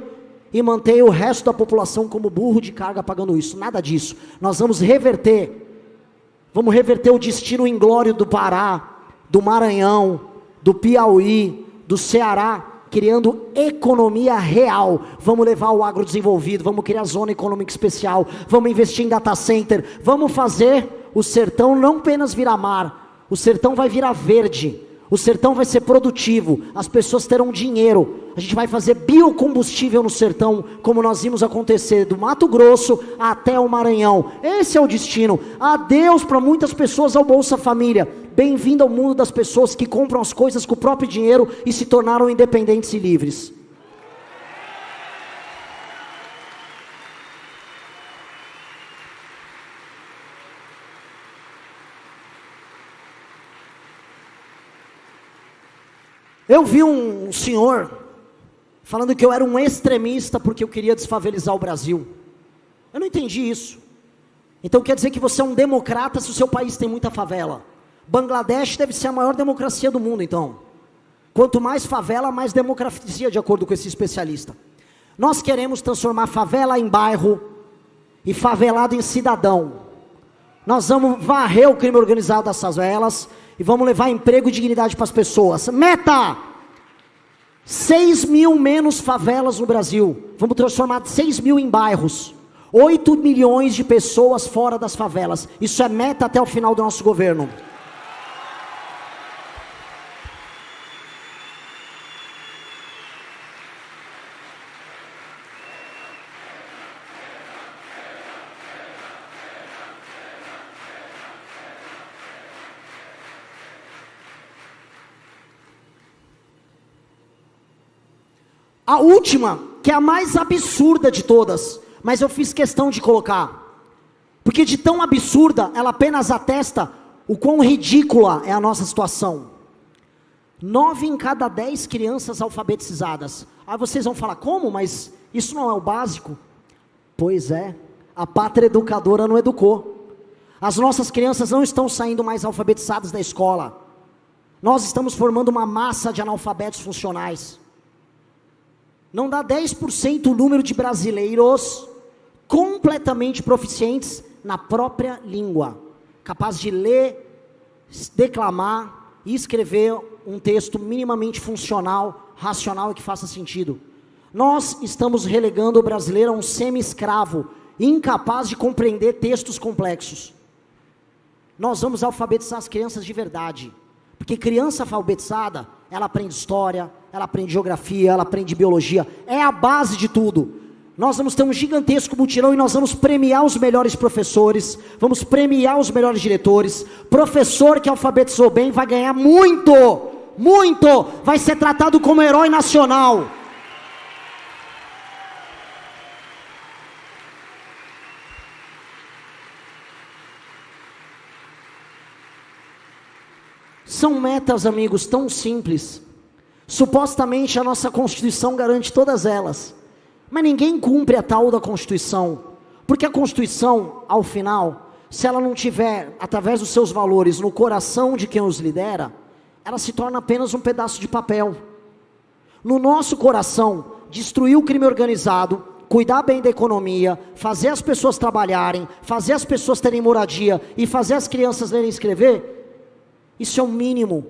e mantém o resto da população como burro de carga pagando isso. Nada disso. Nós vamos reverter o destino inglório do Pará, do Maranhão, do Piauí, do Ceará, criando economia real. Vamos levar o agrodesenvolvido, vamos criar zona econômica especial, vamos investir em data center, vamos fazer o sertão não apenas virar mar, o sertão vai virar verde, o sertão vai ser produtivo, as pessoas terão dinheiro, a gente vai fazer biocombustível no sertão, como nós vimos acontecer do Mato Grosso até o Maranhão. Esse é o destino. Adeus para muitas pessoas ao Bolsa Família. Bem-vindo ao mundo das pessoas que compram as coisas com o próprio dinheiro e se tornaram independentes e livres. Eu vi um senhor falando que eu era um extremista porque eu queria desfavelizar o Brasil. Eu não entendi isso. Então quer dizer que você é um democrata se o seu país tem muita favela. Bangladesh deve ser a maior democracia do mundo, então. Quanto mais favela, mais democracia, de acordo com esse especialista. Nós queremos transformar favela em bairro e favelado em cidadão. Nós vamos varrer o crime organizado das favelas e vamos levar emprego e dignidade para as pessoas. Meta! 6 mil menos favelas no Brasil. Vamos transformar 6 mil em bairros. 8 milhões de pessoas fora das favelas. Isso é meta até o final do nosso governo. A última, que é a mais absurda de todas, mas eu fiz questão de colocar, porque de tão absurda, ela apenas atesta o quão ridícula é a nossa situação. 9 em cada 10 crianças alfabetizadas. Aí vocês vão falar, como? Mas isso não é o básico? Pois é, a pátria educadora não educou. As nossas crianças não estão saindo mais alfabetizadas da escola. Nós estamos formando uma massa de analfabetos funcionais. Não dá 10% o número de brasileiros completamente proficientes na própria língua, capazes de ler, declamar e escrever um texto minimamente funcional, racional e que faça sentido. Nós estamos relegando o brasileiro a um semi-escravo, incapaz de compreender textos complexos. Nós vamos alfabetizar as crianças de verdade, porque criança alfabetizada, ela aprende história, ela aprende geografia, ela aprende biologia, é a base de tudo. Nós vamos ter um gigantesco mutirão e nós vamos premiar os melhores professores, vamos premiar os melhores diretores. Professor que alfabetizou bem vai ganhar muito, muito, vai ser tratado como herói nacional. São metas, amigos, tão simples. Supostamente a nossa Constituição garante todas elas, mas ninguém cumpre a tal da Constituição, porque a Constituição, ao final, se ela não tiver, através dos seus valores, no coração de quem os lidera, ela se torna apenas um pedaço de papel. No nosso coração, destruir o crime organizado, cuidar bem da economia, fazer as pessoas trabalharem, fazer as pessoas terem moradia e fazer as crianças lerem e escrever, isso é o mínimo.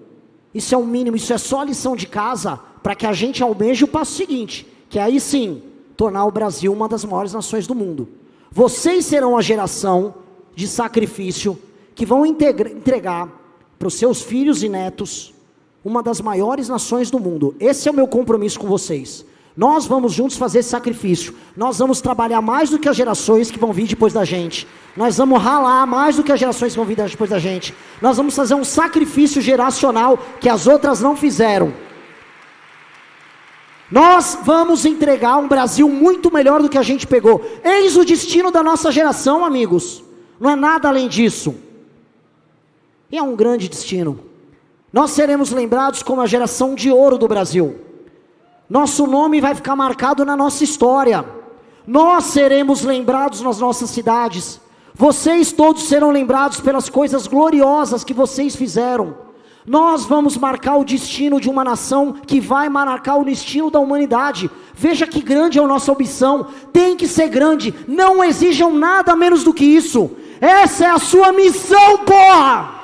Isso é o mínimo, isso é só lição de casa para que a gente almeje o passo seguinte, que é aí sim, tornar o Brasil uma das maiores nações do mundo. Vocês serão a geração de sacrifício que vão entregar para os seus filhos e netos uma das maiores nações do mundo. Esse é o meu compromisso com vocês. Nós vamos juntos fazer esse sacrifício. Nós vamos trabalhar mais do que as gerações que vão vir depois da gente. Nós vamos ralar mais do que as gerações que vão vir depois da gente. Nós vamos fazer um sacrifício geracional que as outras não fizeram. Nós vamos entregar um Brasil muito melhor do que a gente pegou. Eis o destino da nossa geração, amigos. Não é nada além disso. E é um grande destino. Nós seremos lembrados como a geração de ouro do Brasil. Nosso nome vai ficar marcado na nossa história. Nós seremos lembrados nas nossas cidades. Vocês todos serão lembrados pelas coisas gloriosas que vocês fizeram. Nós vamos marcar o destino de uma nação que vai marcar o destino da humanidade. Veja que grande é a nossa ambição. Tem que ser grande. Não exijam nada menos do que isso. Essa é a sua missão, porra!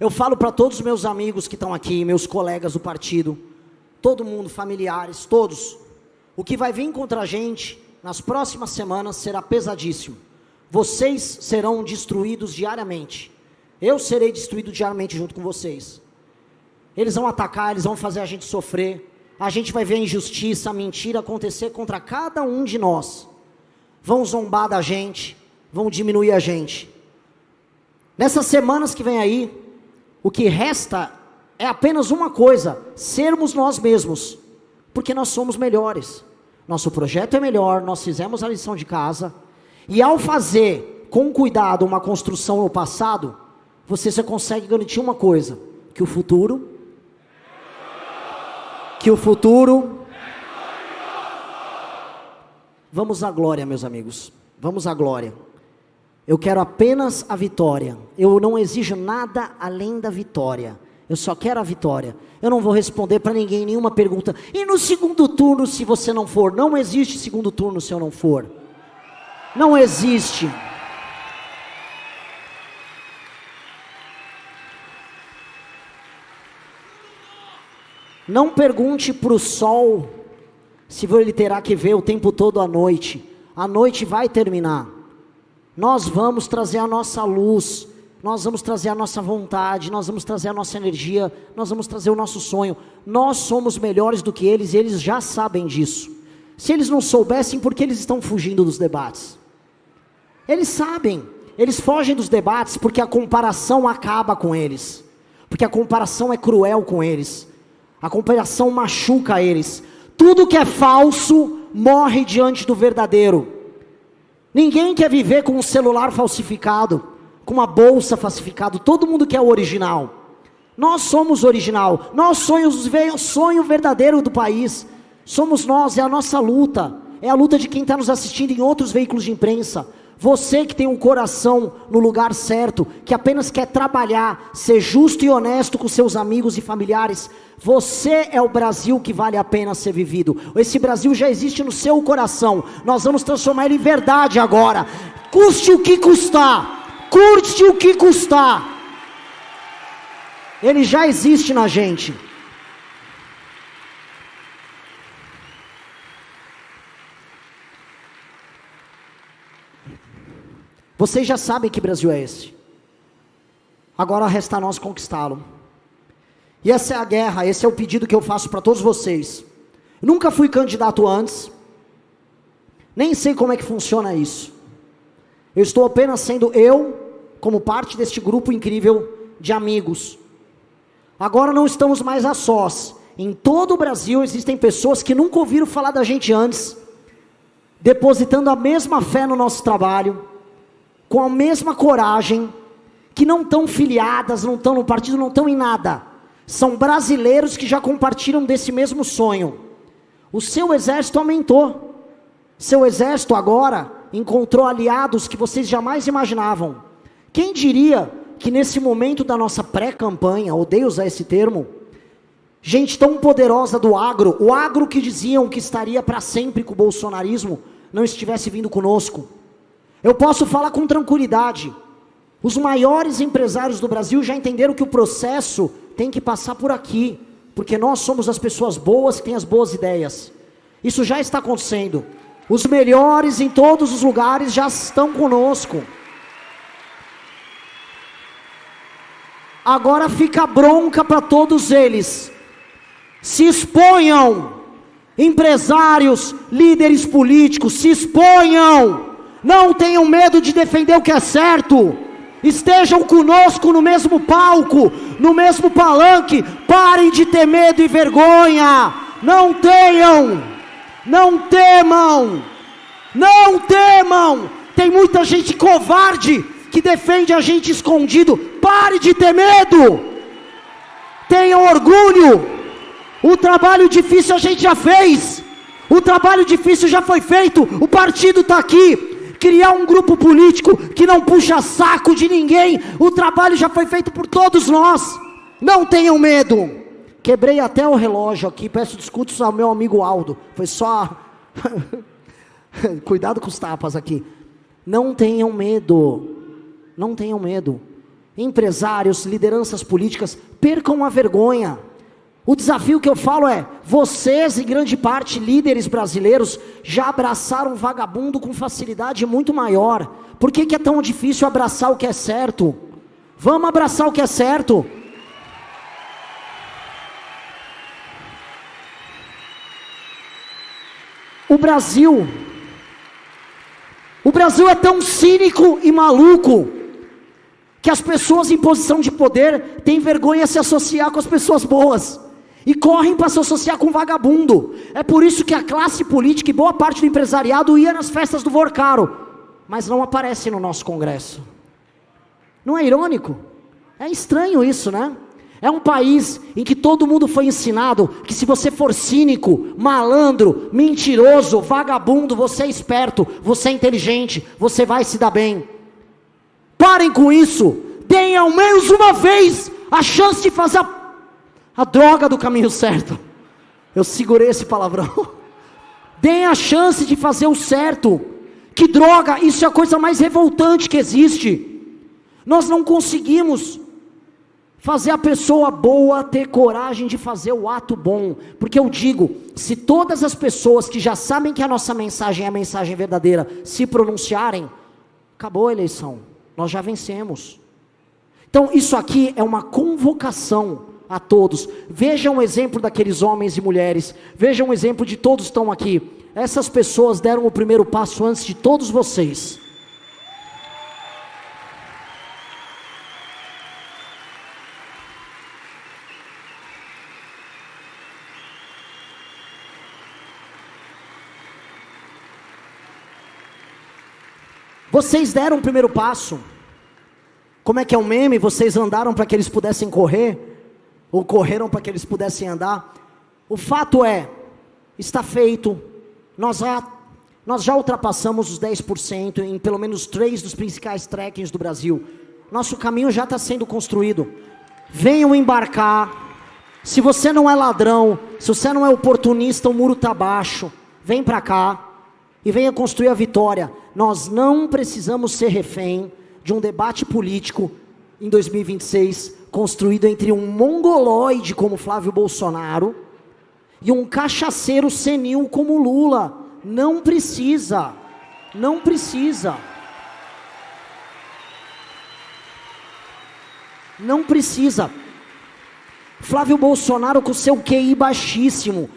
Eu falo para todos os meus amigos que estão aqui, meus colegas do partido, todo mundo, familiares, todos, o que vai vir contra a gente nas próximas semanas será pesadíssimo. Vocês serão destruídos diariamente. Eu serei destruído diariamente junto com vocês. Eles vão atacar, eles vão fazer a gente sofrer. A gente vai ver a injustiça, a mentira acontecer contra cada um de nós. Vão zombar da gente, vão diminuir a gente. Nessas semanas que vem aí, o que resta é apenas uma coisa: sermos nós mesmos, porque nós somos melhores. Nosso projeto é melhor, nós fizemos a lição de casa, e ao fazer com cuidado uma construção no passado, você só consegue garantir uma coisa: que o futuro, vamos à glória, meus amigos, vamos à glória. Eu quero apenas a vitória, eu não exijo nada além da vitória, eu só quero a vitória. Eu não vou responder para ninguém nenhuma pergunta, e no segundo turno se você não for? Não existe segundo turno se eu não for, não existe. Não pergunte para o sol se ele terá que ver o tempo todo à noite. A noite vai terminar. Nós vamos trazer a nossa luz, nós vamos trazer a nossa vontade, nós vamos trazer a nossa energia, nós vamos trazer o nosso sonho. Nós somos melhores do que eles e eles já sabem disso. Se eles não soubessem, por que eles estão fugindo dos debates? Eles sabem, eles fogem dos debates porque a comparação acaba com eles, porque a comparação é cruel com eles. A comparação machuca eles. Tudo que é falso morre diante do verdadeiro. Ninguém quer viver com um celular falsificado, com uma bolsa falsificada. Todo mundo quer o original. Nós somos original. Nós somos o sonho verdadeiro do país. Somos nós, é a nossa luta. É a luta de quem está nos assistindo em outros veículos de imprensa. Você que tem um coração no lugar certo, que apenas quer trabalhar, ser justo e honesto com seus amigos e familiares, você é o Brasil que vale a pena ser vivido. Esse Brasil já existe no seu coração, nós vamos transformar ele em verdade agora, custe o que custar, curte o que custar, ele já existe na gente. Vocês já sabem que Brasil é esse. Agora resta a nós conquistá-lo. E essa é a guerra, esse é o pedido que eu faço para todos vocês. Nunca fui candidato antes. Nem sei como é que funciona isso. Eu estou apenas sendo eu, como parte deste grupo incrível de amigos. Agora não estamos mais a sós. Em todo o Brasil existem pessoas que nunca ouviram falar da gente antes, depositando a mesma fé no nosso trabalho, com a mesma coragem, que não estão filiadas, não estão no partido, não estão em nada. São brasileiros que já compartilham desse mesmo sonho. O seu exército aumentou. Seu exército agora encontrou aliados que vocês jamais imaginavam. Quem diria que nesse momento da nossa pré-campanha, odeio usar esse termo, gente tão poderosa do agro, o agro que diziam que estaria para sempre com o bolsonarismo, não estivesse vindo conosco. Eu posso falar com tranquilidade, os maiores empresários do Brasil já entenderam que o processo tem que passar por aqui, porque nós somos as pessoas boas que têm as boas ideias. Isso já está acontecendo, os melhores em todos os lugares já estão conosco. Agora fica bronca para todos eles, se exponham, empresários, líderes políticos, se exponham. Não tenham medo de defender o que é certo. Estejam conosco no mesmo palco, no mesmo palanque. Parem de ter medo e vergonha. Não tenham. Não temam. Não temam. Tem muita gente covarde que defende a gente escondido. Pare de ter medo. Tenham orgulho. O trabalho difícil a gente já fez. O trabalho difícil já foi feito. O partido está aqui. Criar um grupo político que não puxa saco de ninguém, o trabalho já foi feito por todos nós, não tenham medo. Quebrei até o relógio aqui, peço desculpas ao meu amigo Aldo, foi só, cuidado com os tapas aqui. Não tenham medo, não tenham medo. Empresários, lideranças políticas, percam a vergonha. O desafio que eu falo é, vocês em grande parte, líderes brasileiros, já abraçaram vagabundo com facilidade muito maior. Por que é tão difícil abraçar o que é certo? Vamos abraçar o que é certo. O Brasil é tão cínico e maluco, que as pessoas em posição de poder têm vergonha de se associar com as pessoas boas, e correm para se associar com vagabundo. É por isso que a classe política e boa parte do empresariado ia nas festas do Vorcaro, mas não aparece no nosso congresso. Não é irônico? É estranho isso, né? É um país em que todo mundo foi ensinado que se você for cínico, malandro, mentiroso, vagabundo, você é esperto, você é inteligente, você vai se dar bem. Parem com isso, deem ao menos uma vez a chance de fazer a droga do caminho certo. Eu segurei esse palavrão. Deem a chance de fazer o certo. Que droga, isso é a coisa mais revoltante que existe. Nós não conseguimos fazer a pessoa boa ter coragem de fazer o ato bom, porque eu digo, se todas as pessoas que já sabem que a nossa mensagem é a mensagem verdadeira, se pronunciarem, acabou a eleição, nós já vencemos. Então isso aqui é uma convocação a todos. Vejam o exemplo daqueles homens e mulheres, vejam o exemplo de todos que estão aqui. Essas pessoas deram o primeiro passo antes de todos vocês. Vocês deram o primeiro passo. Como é que é um meme? Vocês andaram para que eles pudessem correr, ou correram para que eles pudessem andar. O fato é, está feito. Nós já ultrapassamos os 10% em pelo menos 3 dos principais trekkings do Brasil. Nosso caminho já está sendo construído. Venham embarcar. Se você não é ladrão, se você não é oportunista, o muro está baixo. Vem para cá e venha construir a vitória. Nós não precisamos ser refém de um debate político em 2026, construído entre um mongoloide como Flávio Bolsonaro e um cachaceiro senil como Lula. Não precisa, não precisa. Não precisa. Flávio Bolsonaro com seu QI baixíssimo,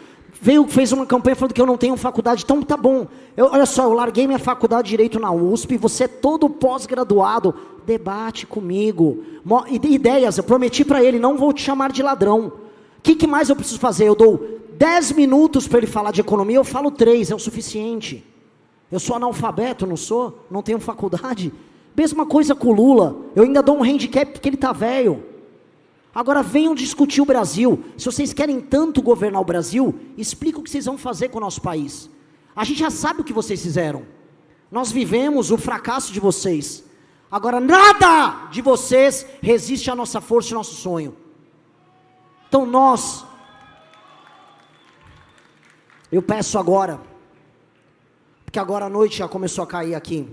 fez uma campanha falando que eu não tenho faculdade. Então tá bom, olha só, eu larguei minha faculdade de Direito na USP, você é todo pós-graduado, debate comigo, ideias, eu prometi para ele, não vou te chamar de ladrão. O que mais eu preciso fazer? Eu dou 10 minutos para ele falar de economia, eu falo 3, é o suficiente. Eu sou analfabeto, não sou? Não tenho faculdade. Mesma coisa com o Lula, eu ainda dou um handicap porque ele está velho. Agora venham discutir o Brasil. Se vocês querem tanto governar o Brasil, explica o que vocês vão fazer com o nosso país. A gente já sabe o que vocês fizeram. Nós vivemos o fracasso de vocês. Agora nada de vocês resiste à nossa força e ao nosso sonho. Então eu peço agora, porque agora a noite já começou a cair aqui.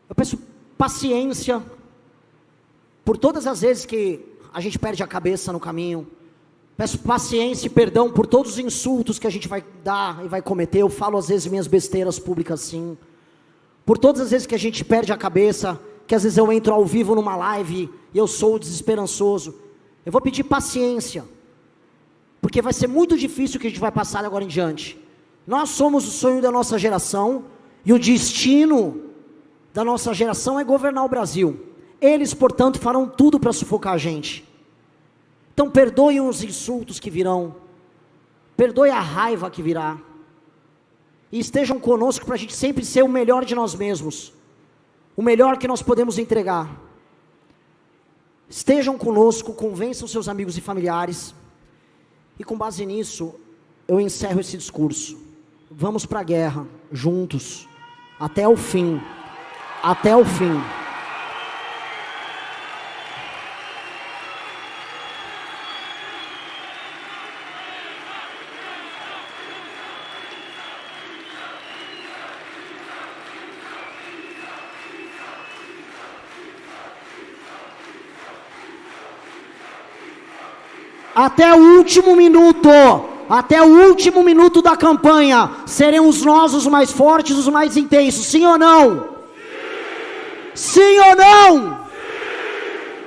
Eu peço paciência por todas as vezes que a gente perde a cabeça no caminho. Peço paciência e perdão por todos os insultos que a gente vai dar e vai cometer. Eu falo às vezes minhas besteiras públicas sim. Por todas as vezes que a gente perde a cabeça, que às vezes eu entro ao vivo numa live e eu sou desesperançoso. Eu vou pedir paciência, porque vai ser muito difícil o que a gente vai passar agora em diante. Nós somos o sonho da nossa geração, e o destino da nossa geração é governar o Brasil. Eles, portanto, farão tudo para sufocar a gente. Então perdoem os insultos que virão, perdoe a raiva que virá, e estejam conosco para a gente sempre ser o melhor de nós mesmos, o melhor que nós podemos entregar. Estejam conosco, convençam seus amigos e familiares, e com base nisso, eu encerro esse discurso. Vamos para a guerra, juntos, até o fim, até o fim. Até o último minuto. Até o último minuto da campanha, seremos nós os mais fortes, os mais intensos, sim ou não? Sim, sim ou não? Sim.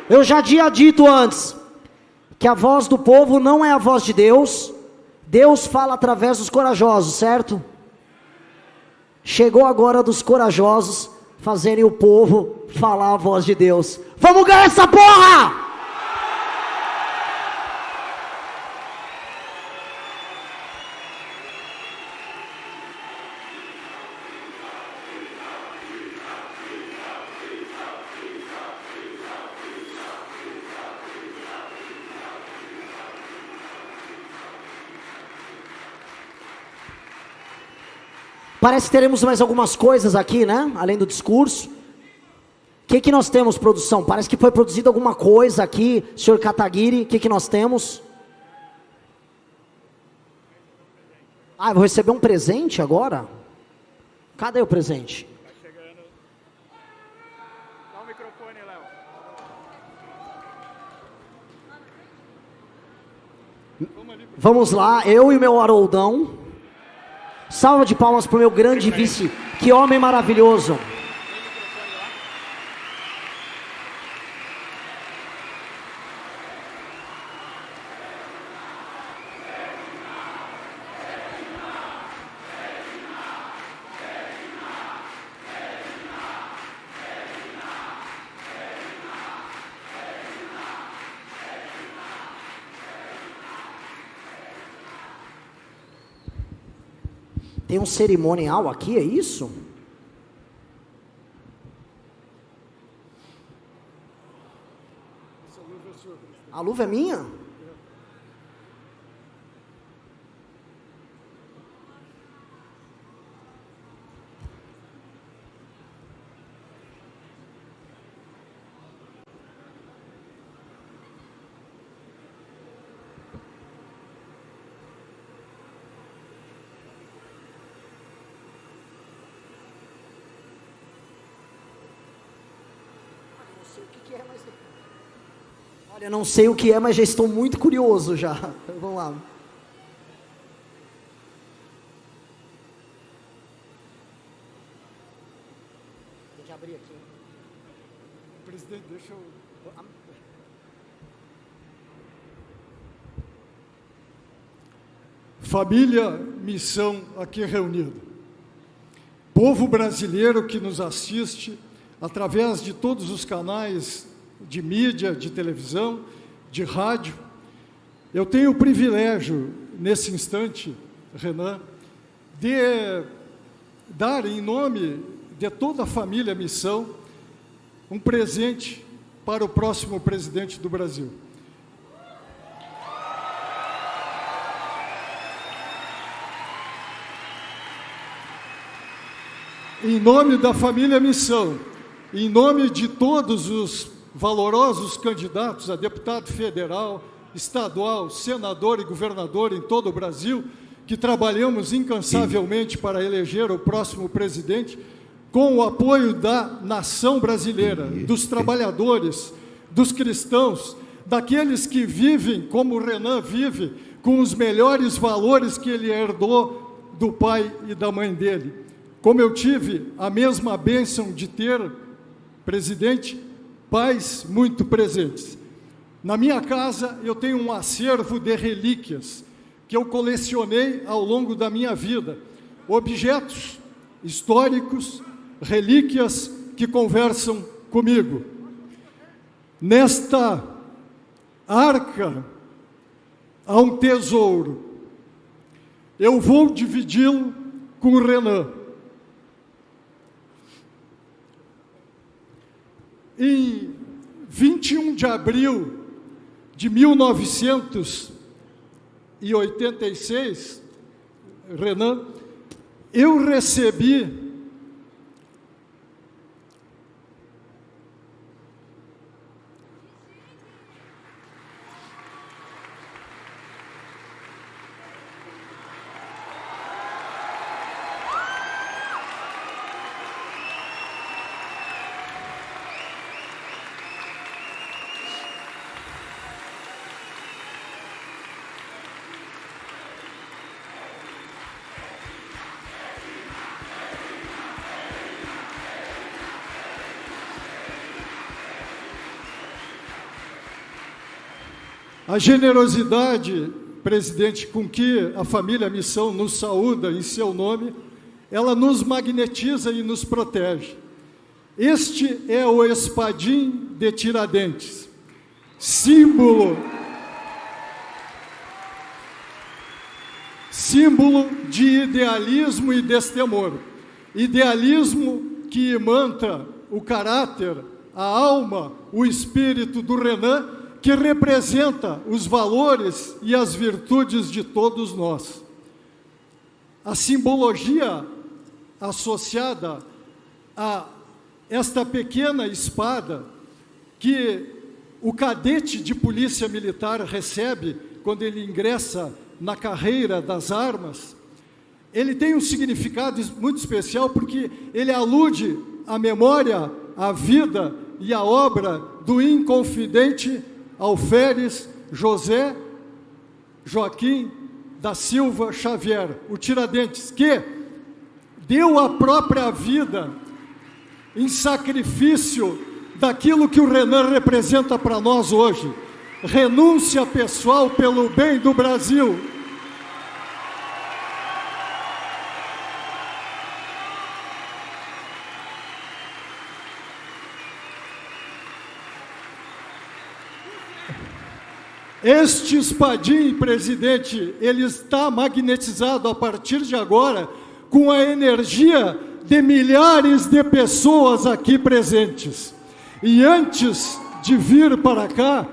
Eu já tinha dito antes, que a voz do povo não é a voz de Deus, Deus fala através dos corajosos, certo? Chegou agora dos corajosos fazerem o povo falar a voz de Deus. Vamos ganhar essa porra! Parece que teremos mais algumas coisas aqui, né? Além do discurso. O que nós temos, produção? Parece que foi produzida alguma coisa aqui, senhor Kataguiri. O que nós temos? Ah, eu vou receber um presente agora? Cadê o presente? Tá chegando. Dá o microfone, Léo. Vamos lá, eu e o meu Haroldão. Salva de palmas para o meu grande vice. Que homem maravilhoso. Tem um cerimonial aqui, é isso? A luva é minha? Olha, não sei o que é, mas já estou muito curioso já. Vamos lá. Tem que abrir aqui. Presidente, deixa eu... Família, missão aqui reunida. Povo brasileiro que nos assiste através de todos os canais de mídia, de televisão, de rádio. Eu tenho o privilégio, nesse instante, Renan, de dar, em nome de toda a família Missão, um presente para o próximo presidente do Brasil. Em nome da família Missão, em nome de todos os valorosos candidatos a deputado federal, estadual, senador e governador em todo o Brasil, que trabalhamos incansavelmente para eleger o próximo presidente, com o apoio da nação brasileira, dos trabalhadores, dos cristãos, daqueles que vivem como o Renan vive, com os melhores valores que ele herdou do pai e da mãe dele. Como eu tive a mesma bênção de ter, presidente, pais muito presentes. Na minha casa, eu tenho um acervo de relíquias que eu colecionei ao longo da minha vida. Objetos históricos, relíquias que conversam comigo. Nesta arca há um tesouro. Eu vou dividi-lo com o Renan. Em 21 de abril de 1986, Renan, eu recebi a generosidade presidente, com que a família Missão nos saúda em seu nome, ela nos magnetiza e nos protege. Este é o espadim de Tiradentes, símbolo de idealismo e destemor. Idealismo que imanta o caráter, a alma, o espírito do Renan, que representa os valores e as virtudes de todos nós. A simbologia associada a esta pequena espada que o cadete de polícia militar recebe quando ele ingressa na carreira das armas, ele tem um significado muito especial porque ele alude à memória, à vida e à obra do inconfidente Alferes José Joaquim da Silva Xavier, o Tiradentes, que deu a própria vida em sacrifício daquilo que o Renan representa para nós hoje. Renúncia pessoal pelo bem do Brasil. Este espadim, presidente, ele está magnetizado a partir de agora com a energia de milhares de pessoas aqui presentes. E antes de vir para cá,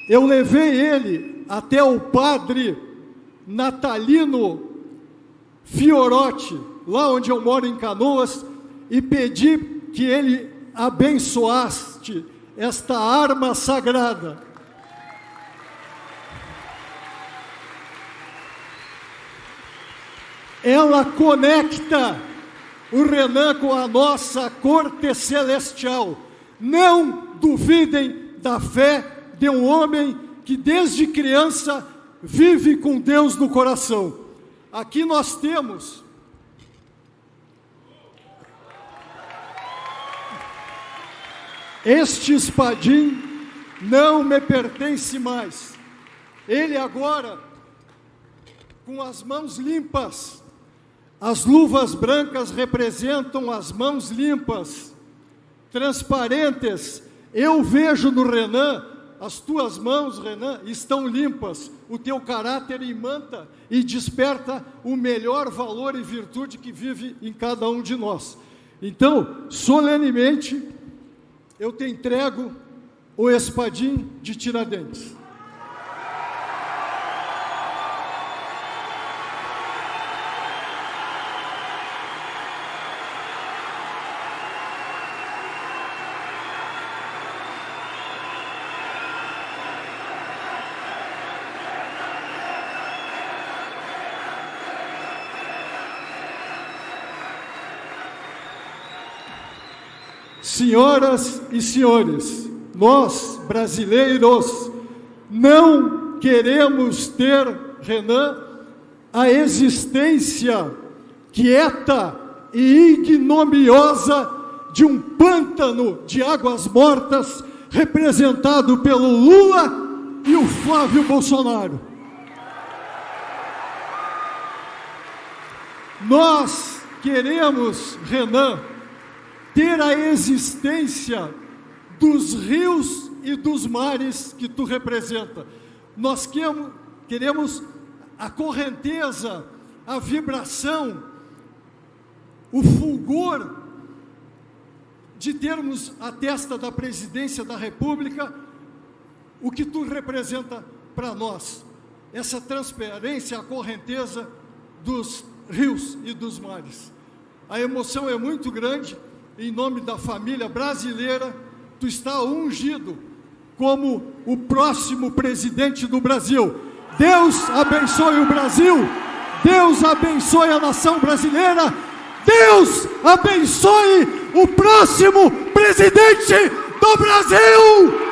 eu levei ele até o padre Natalino Fiorotti, lá onde eu moro em Canoas, e pedi que ele abençoasse esta arma sagrada. Ela conecta o Renan com a nossa corte celestial. Não duvidem da fé de um homem que desde criança vive com Deus no coração. Aqui nós temos este espadim, não me pertence mais. Ele agora, com as mãos limpas, as luvas brancas representam as mãos limpas, transparentes. Eu vejo no Renan, as tuas mãos, Renan, estão limpas. O teu caráter imanta e desperta o melhor valor e virtude que vive em cada um de nós. Então, solenemente, eu te entrego o espadim de Tiradentes. Senhoras e senhores, nós, brasileiros, não queremos ter, Renan, a existência quieta e ignominiosa de um pântano de águas mortas representado pelo Lula e o Flávio Bolsonaro. Nós queremos, Renan, ter a existência dos rios e dos mares que tu representa. Nós queremos a correnteza, a vibração, o fulgor de termos a testa da presidência da República, o que tu representa para nós. Essa transparência, a correnteza dos rios e dos mares. A emoção é muito grande. Em nome da família brasileira, tu está ungido como o próximo presidente do Brasil. Deus abençoe o Brasil, Deus abençoe a nação brasileira, Deus abençoe o próximo presidente do Brasil!